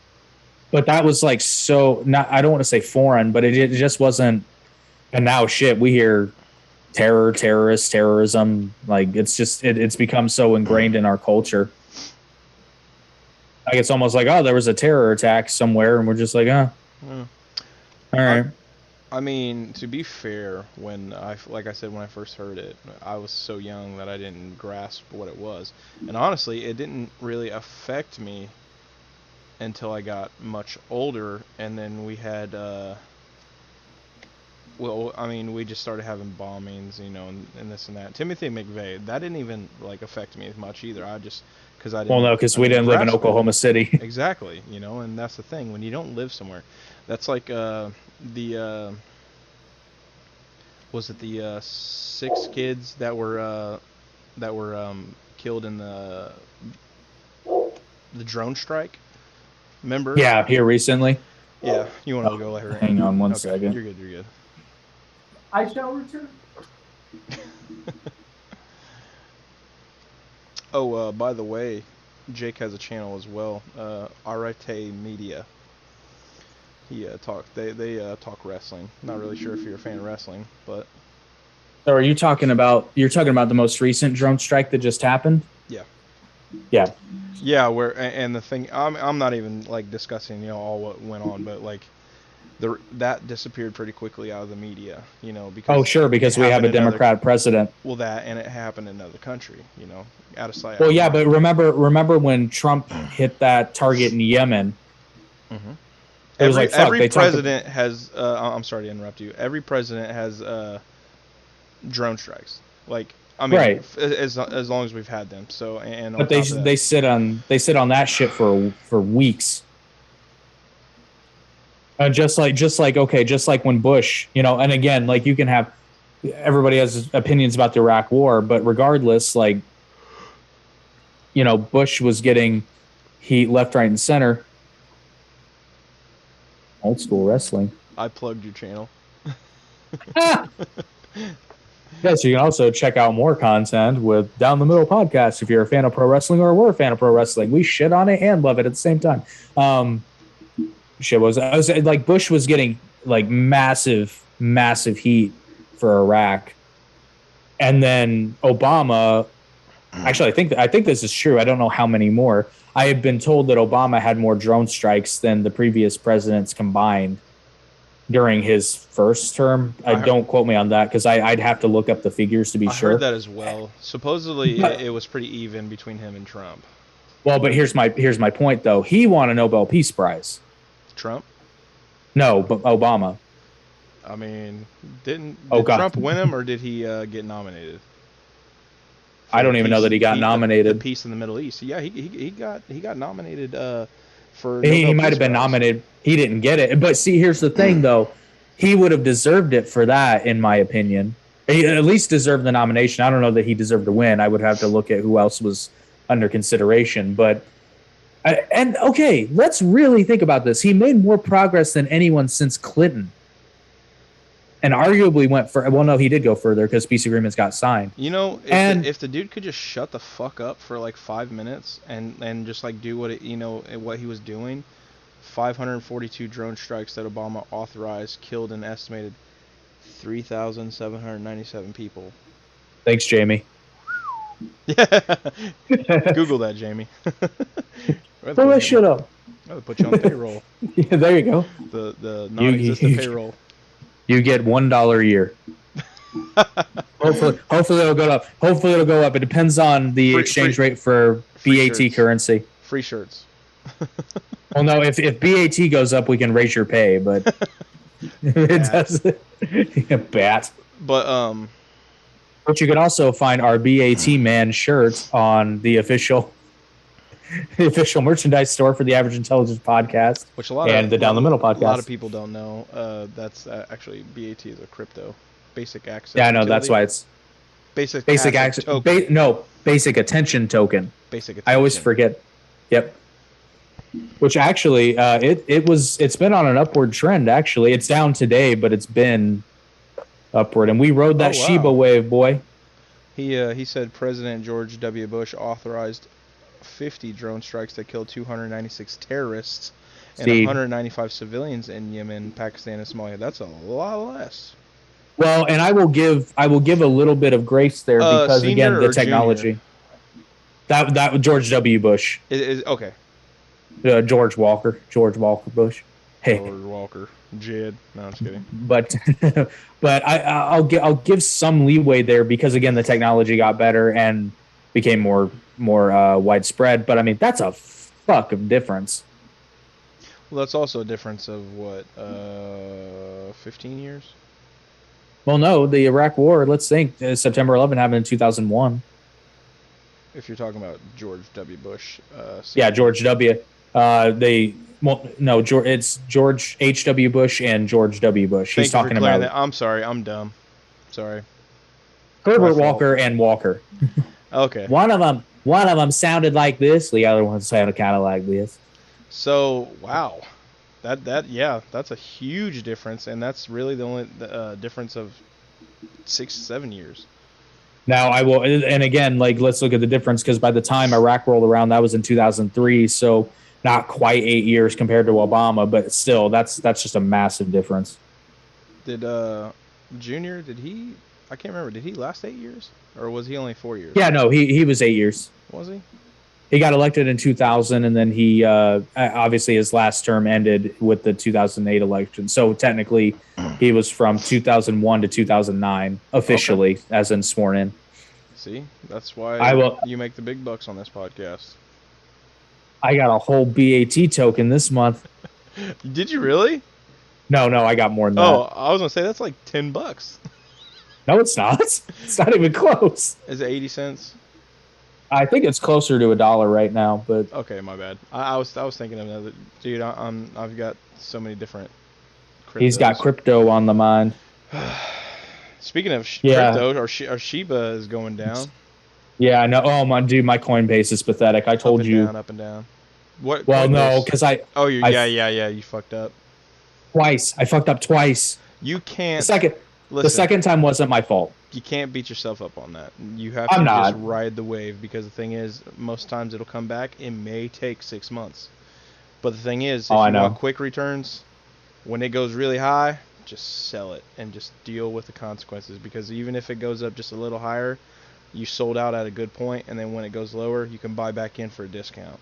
But that was like so not. I don't want to say foreign, but it just wasn't. And now shit, we hear terror, terrorist, terrorism. Like it's become so ingrained in our culture. Like it's almost like, oh, there was a terror attack somewhere, and we're just like, all right. I mean, to be fair, like I said, when I first heard it, I was so young that I didn't grasp what it was. And honestly, it didn't really affect me until I got much older, and then we had, we just started having bombings, and this and that. Timothy McVeigh, that didn't even, like, affect me as much either. Because I didn't. Well, no, because we didn't live in Oklahoma City. Exactly, and that's the thing. When you don't live somewhere, that's like, was it the 6 kids that were killed in the drone strike? Remember? Yeah, here recently. Yeah, you want to go let her? Hang on one second. You're good. I shall return. Oh, by the way, Jake has a channel as well. Arete Media. They talk wrestling. Not really sure if you're a fan of wrestling, but. So are you talking about the most recent drone strike that just happened? Yeah. Yeah. Yeah, and the thing, I'm not even like discussing all what went on, but like that disappeared pretty quickly out of the media, because because we have a Democrat president. Well, that, and it happened in another country, out of sight. Well, yeah, but remember when Trump hit that target in Yemen? Mm-hmm. Every president has. I'm sorry to interrupt you. Every president has drone strikes. Like, I mean, right. As long as we've had them. So, and but they sit on that shit for weeks. Just like when Bush, and again, like you can have everybody has opinions about the Iraq War, but regardless, like Bush was getting heat left, right, and center. Old school wrestling. I plugged your channel. Yes, you can also check out more content with Down the Middle Podcast if you're a fan of pro wrestling or we're a fan of pro wrestling. We shit on it and love it at the same time. I was like, Bush was getting like massive heat for Iraq, and then Obama. Actually, I think this is true. I don't know how many more. I have been told that Obama had more drone strikes than the previous presidents combined during his first term. Don't quote me on that because I'd have to look up the figures to be sure. I heard that as well. Supposedly, it was pretty even between him and Trump. Well, but here's my point though. He won a Nobel Peace Prize. Trump? No, but Obama. I mean, did Trump win him, or did he get nominated? I don't even know that he got nominated. The peace in the Middle East. Yeah, he got nominated for. He might have been nominated. He didn't get it. But see, here's the thing, though. He would have deserved it for that, in my opinion. He at least deserved the nomination. I don't know that he deserved to win. I would have to look at who else was under consideration. But okay, let's really think about this. He made more progress than anyone since Clinton. And arguably went for. Well, no, he did go further because peace agreements got signed. If the dude could just shut the fuck up for like 5 minutes and just like do what he was doing, 542 drone strikes that Obama authorized killed an estimated 3,797 people. Thanks, Jamie. Yeah. Google that, Jamie. Pull that shit up. I'll put you on payroll. Yeah, there you go. The non-existent payroll. You get $1 a year. Hopefully it'll go up. Hopefully it'll go up. It depends on the exchange rate for BAT shirts. currency. Free shirts. Well, no, if BAT goes up, we can raise your pay, but it doesn't. Yeah, bat. But you can also find our BAT man shirts on the official merchandise store for the Average Intelligence Podcast, which the Down the Middle podcast. A lot of people don't know. That's actually BAT is a crypto basic access. Yeah, I know. Utility. That's why it's basic access. Basic attention token. Basic attention. I always forget. Yep. Which actually, it's been on an upward trend. Actually, it's down today, but it's been upward, and we rode that Shiba wave, boy. He said President George W. Bush authorized 50 drone strikes that killed 296 terrorists and 195 civilians in Yemen, Pakistan, and Somalia. That's a lot less. Well, and I will give a little bit of grace there because again, the technology. Junior? That George W. Bush. Is okay. George Walker Bush. Hey. George Walker. Jed. No, I'm just kidding. But I'll give some leeway there because again, the technology got better and became more widespread. But I mean, that's a fuck of difference. Well, that's also a difference of what, 15 years? Well, no, the Iraq War. Let's think September 11 happened in 2001. If you're talking about George W. Bush. Yeah, George W. It's George H.W. Bush and George W. Bush. He's talking about that. I'm sorry, I'm dumb. Sorry. Herbert Walker and Walker. Okay. One of them sounded like this. The other one sounded kind of like this. So wow, that's a huge difference, and that's really the only difference of 6-7 years. Now I will, and again, let's look at the difference because by the time Iraq rolled around, that was in 2003, so not quite 8 years compared to Obama, but still, that's just a massive difference. Did Junior? Did he? I can't remember. Did he last 8 years, or was he only 4 years? Yeah, no, he was 8 years. Was he? He got elected in 2000, and then he obviously his last term ended with the 2008 election. So technically, he was from 2001 to 2009 officially, as in sworn in. See, that's why you make the big bucks on this podcast. I got a whole BAT token this month. Did you really? No, I got more than that. Oh, I was gonna say that's like $10. No, it's not. It's not even close. Is it 80 cents? I think it's closer to $1 right now, but okay, my bad. I was thinking of another dude. I've got so many different cryptos. He's got crypto on the mind. Speaking of crypto, our Shiba is going down. Yeah, I know. Oh my dude, my Coinbase is pathetic. I told you. Up and down. What? Well, no, because I. Oh, you fucked up. Twice. I fucked up twice. You can't. The second time wasn't my fault. You can't beat yourself up on that. You have to just ride the wave because the thing is, most times it'll come back. It may take 6 months. But the thing is, if you want quick returns, when it goes really high, just sell it and just deal with the consequences. Because even if it goes up just a little higher, you sold out at a good point, and then when it goes lower, you can buy back in for a discount.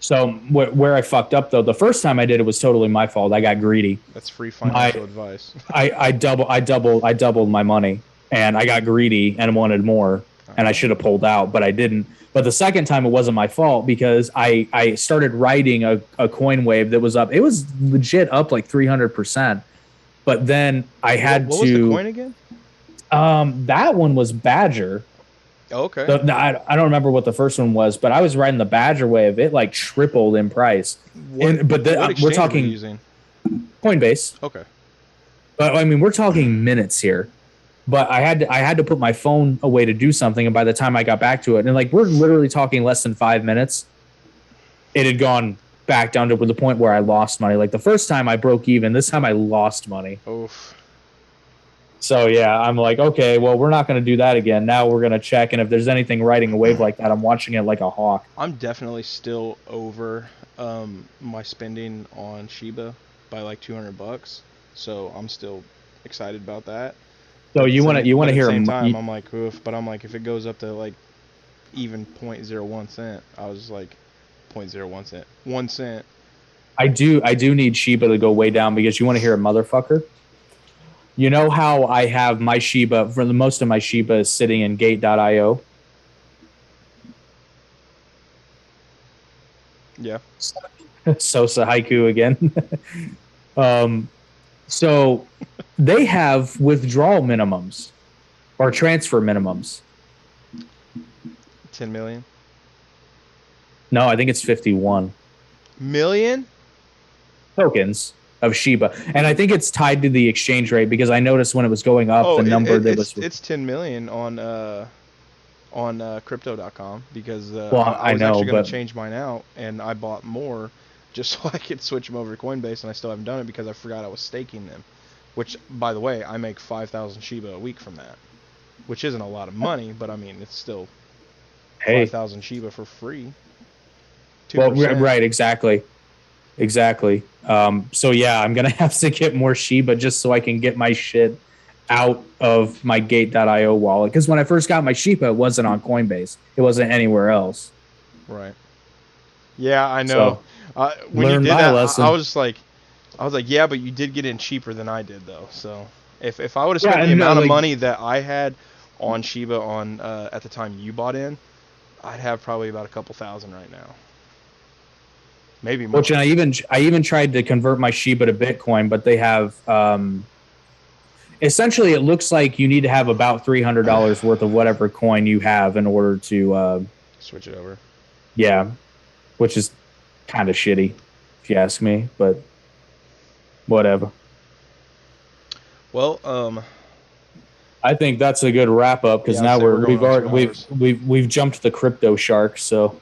So where I fucked up though, the first time I did it was totally my fault. I got greedy. That's free financial advice. I doubled my money, and I got greedy and wanted more, and I should have pulled out, but I didn't. But the second time it wasn't my fault because I started riding a coin wave that was up. It was legit up like 300%. But then I had what was the coin again? That one was Badger. Oh, okay. I don't remember what the first one was, but I was riding the Badger wave. It like tripled in price. What we're talking were you using? Coinbase. Okay. But I mean, we're talking minutes here. But I had to put my phone away to do something, and by the time I got back to it, and like we're literally talking less than 5 minutes, it had gone back down to the point where I lost money. Like the first time I broke even, this time I lost money. Oof. So yeah, I'm like, okay, well, we're not going to do that again. Now we're going to check, and if there's anything riding a wave like that, I'm watching it like a hawk. I'm definitely still over my spending on Shiba by like $200, so I'm still excited about that. So you want to hear? At the same time, I'm like, oof, but I'm like, if it goes up to like even 0.01 cent, I was like, 0.01 cent. 1 cent. I do need Shiba to go way down because you want to hear a motherfucker. You know how I have my Shiba, for the most of my Shiba is sitting in Gate.io. Yeah. Sosa haiku again. So they have withdrawal minimums or transfer minimums. 10 million. No, I think it's 51 million tokens of Shiba, and I think it's tied to the exchange rate because I noticed when it was going up, the number that was. It's 10 million on crypto.com because Well, I was know, actually going but to change mine out, and I bought more just so I could switch them over to Coinbase, and I still haven't done it because I forgot I was staking them. Which, by the way, I make 5,000 Shiba a week from that, which isn't a lot of money, but I mean it's still 5,000 Shiba for free. 2%. Well, right, exactly. So yeah, I'm gonna have to get more Shiba just so I can get my shit out of my Gate.io wallet. Because when I first got my Shiba, it wasn't on Coinbase. It wasn't anywhere else. Right. Yeah, I know. So, when you did that, I was like, yeah, but you did get in cheaper than I did, though. So if I would have spent the amount of money that I had on Shiba on at the time you bought in, I'd have probably about a couple thousand right now. Maybe more. Which I even tried to convert my Shiba to Bitcoin, but they have essentially it looks like you need to have about $300 worth of whatever coin you have in order to switch it over. Yeah, which is kind of shitty, if you ask me, but whatever. Well, I think that's a good wrap up because now we've jumped the crypto shark. So,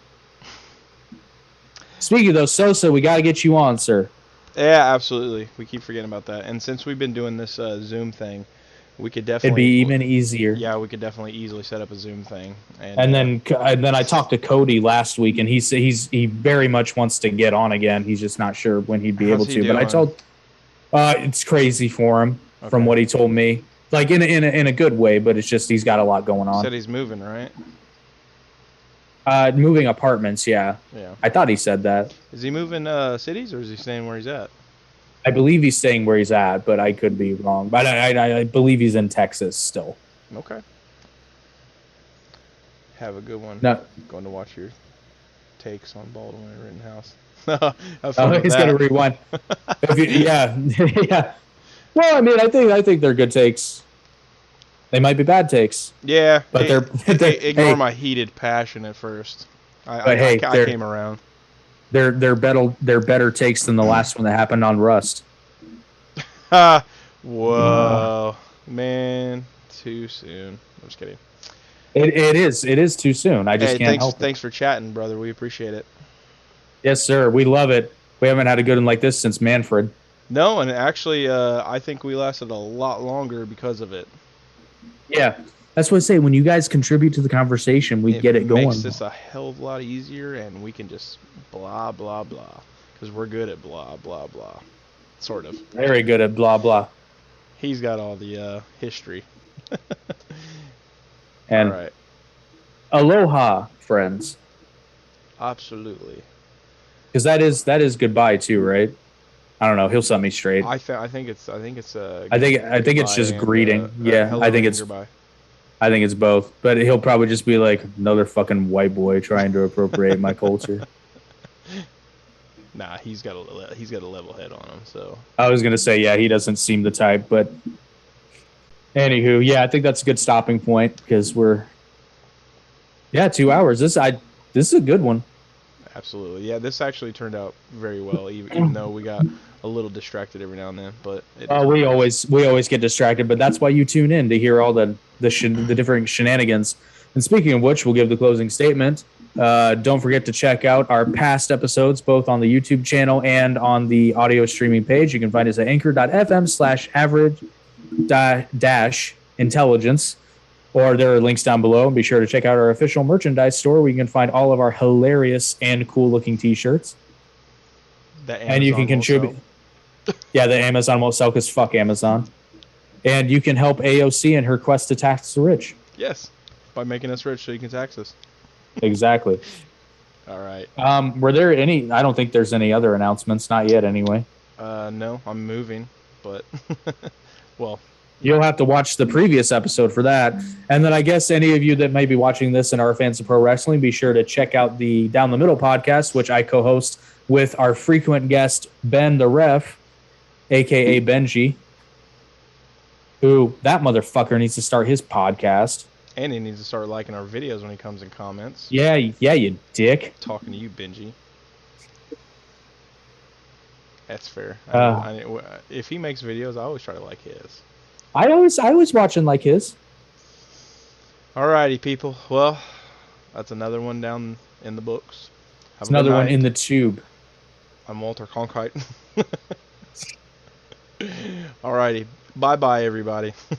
speaking of those, Sosa, we got to get you on, sir. Yeah, absolutely. We keep forgetting about that. And since we've been doing this Zoom thing, we could definitely. It'd be even easier. Yeah, we could definitely easily set up a Zoom thing. And then I talked to Cody last week, and he very much wants to get on again. He's just not sure when he'd be able to. Doing? But I told, it's crazy for him from what he told me. Like in a good way, but it's just he's got a lot going on. He said he's moving, right? Moving apartments, yeah. Yeah. I thought he said that. Is he moving cities, or is he staying where he's at? I believe he's staying where he's at, but I could be wrong. But I believe he's in Texas still. Okay. Have a good one. No. Going to watch your takes on Baldwin and Rittenhouse. He's gonna rewind. Yeah. Well, I mean, I think they're good takes. They might be bad takes. Yeah, but ignore my heated passion at first. I came around. They're better takes than the last one that happened on Rust. Whoa, man, too soon. I'm just kidding. It is too soon. I just can't help it. Thanks for chatting, brother. We appreciate it. Yes, sir. We love it. We haven't had a good one like this since Manfred. No, and actually, I think we lasted a lot longer because of it. Yeah, that's what I say. When you guys contribute to the conversation, we get it going. It makes this a hell of a lot easier, and we can just blah, blah, blah. Because we're good at blah, blah, blah. Sort of. Very good at blah, blah. He's got all the history. And all right. Aloha, friends. Absolutely. Because that is goodbye too, right? I don't know. He'll set me straight. I think it's just greeting. Yeah, I think it's both. But he'll probably just be like another fucking white boy trying to appropriate my culture. Nah, he's got a level head on him. So I was gonna say, yeah, he doesn't seem the type. But anywho, yeah, I think that's a good stopping point because we're 2 hours. This is a good one. Absolutely. Yeah, this actually turned out very well, even though we got a little distracted every now and then. But we always get distracted, but that's why you tune in to hear all the different shenanigans. And speaking of which, we'll give the closing statement. Don't forget to check out our past episodes, both on the YouTube channel and on the audio streaming page. You can find us at anchor.fm/average-intelligence. Or there are links down below. And be sure to check out our official merchandise store where you can find all of our hilarious and cool-looking T-shirts. And you can contribute. Yeah, the Amazon won't sell because fuck Amazon. And you can help AOC in her quest to tax the rich. Yes, by making us rich so you can tax us. Exactly. All right. Were there any? I don't think there's any other announcements. Not yet, anyway. No, I'm moving, but well, You'll have to watch the previous episode for that. And then I guess any of you that may be watching this and are fans of pro wrestling, be sure to check out the Down the Middle podcast, which I co-host with our frequent guest, Ben the Ref, a.k.a. Benji, who that motherfucker needs to start his podcast. and he needs to start liking our videos when he comes in comments. Yeah, you dick. Talking to you, Benji. That's fair. If he makes videos, I always try to like his. I was watching like his. Alrighty, people. Well, that's another one down in the books. It's another one in the tube. I'm Walter Cronkite. Alrighty. Bye-bye, everybody.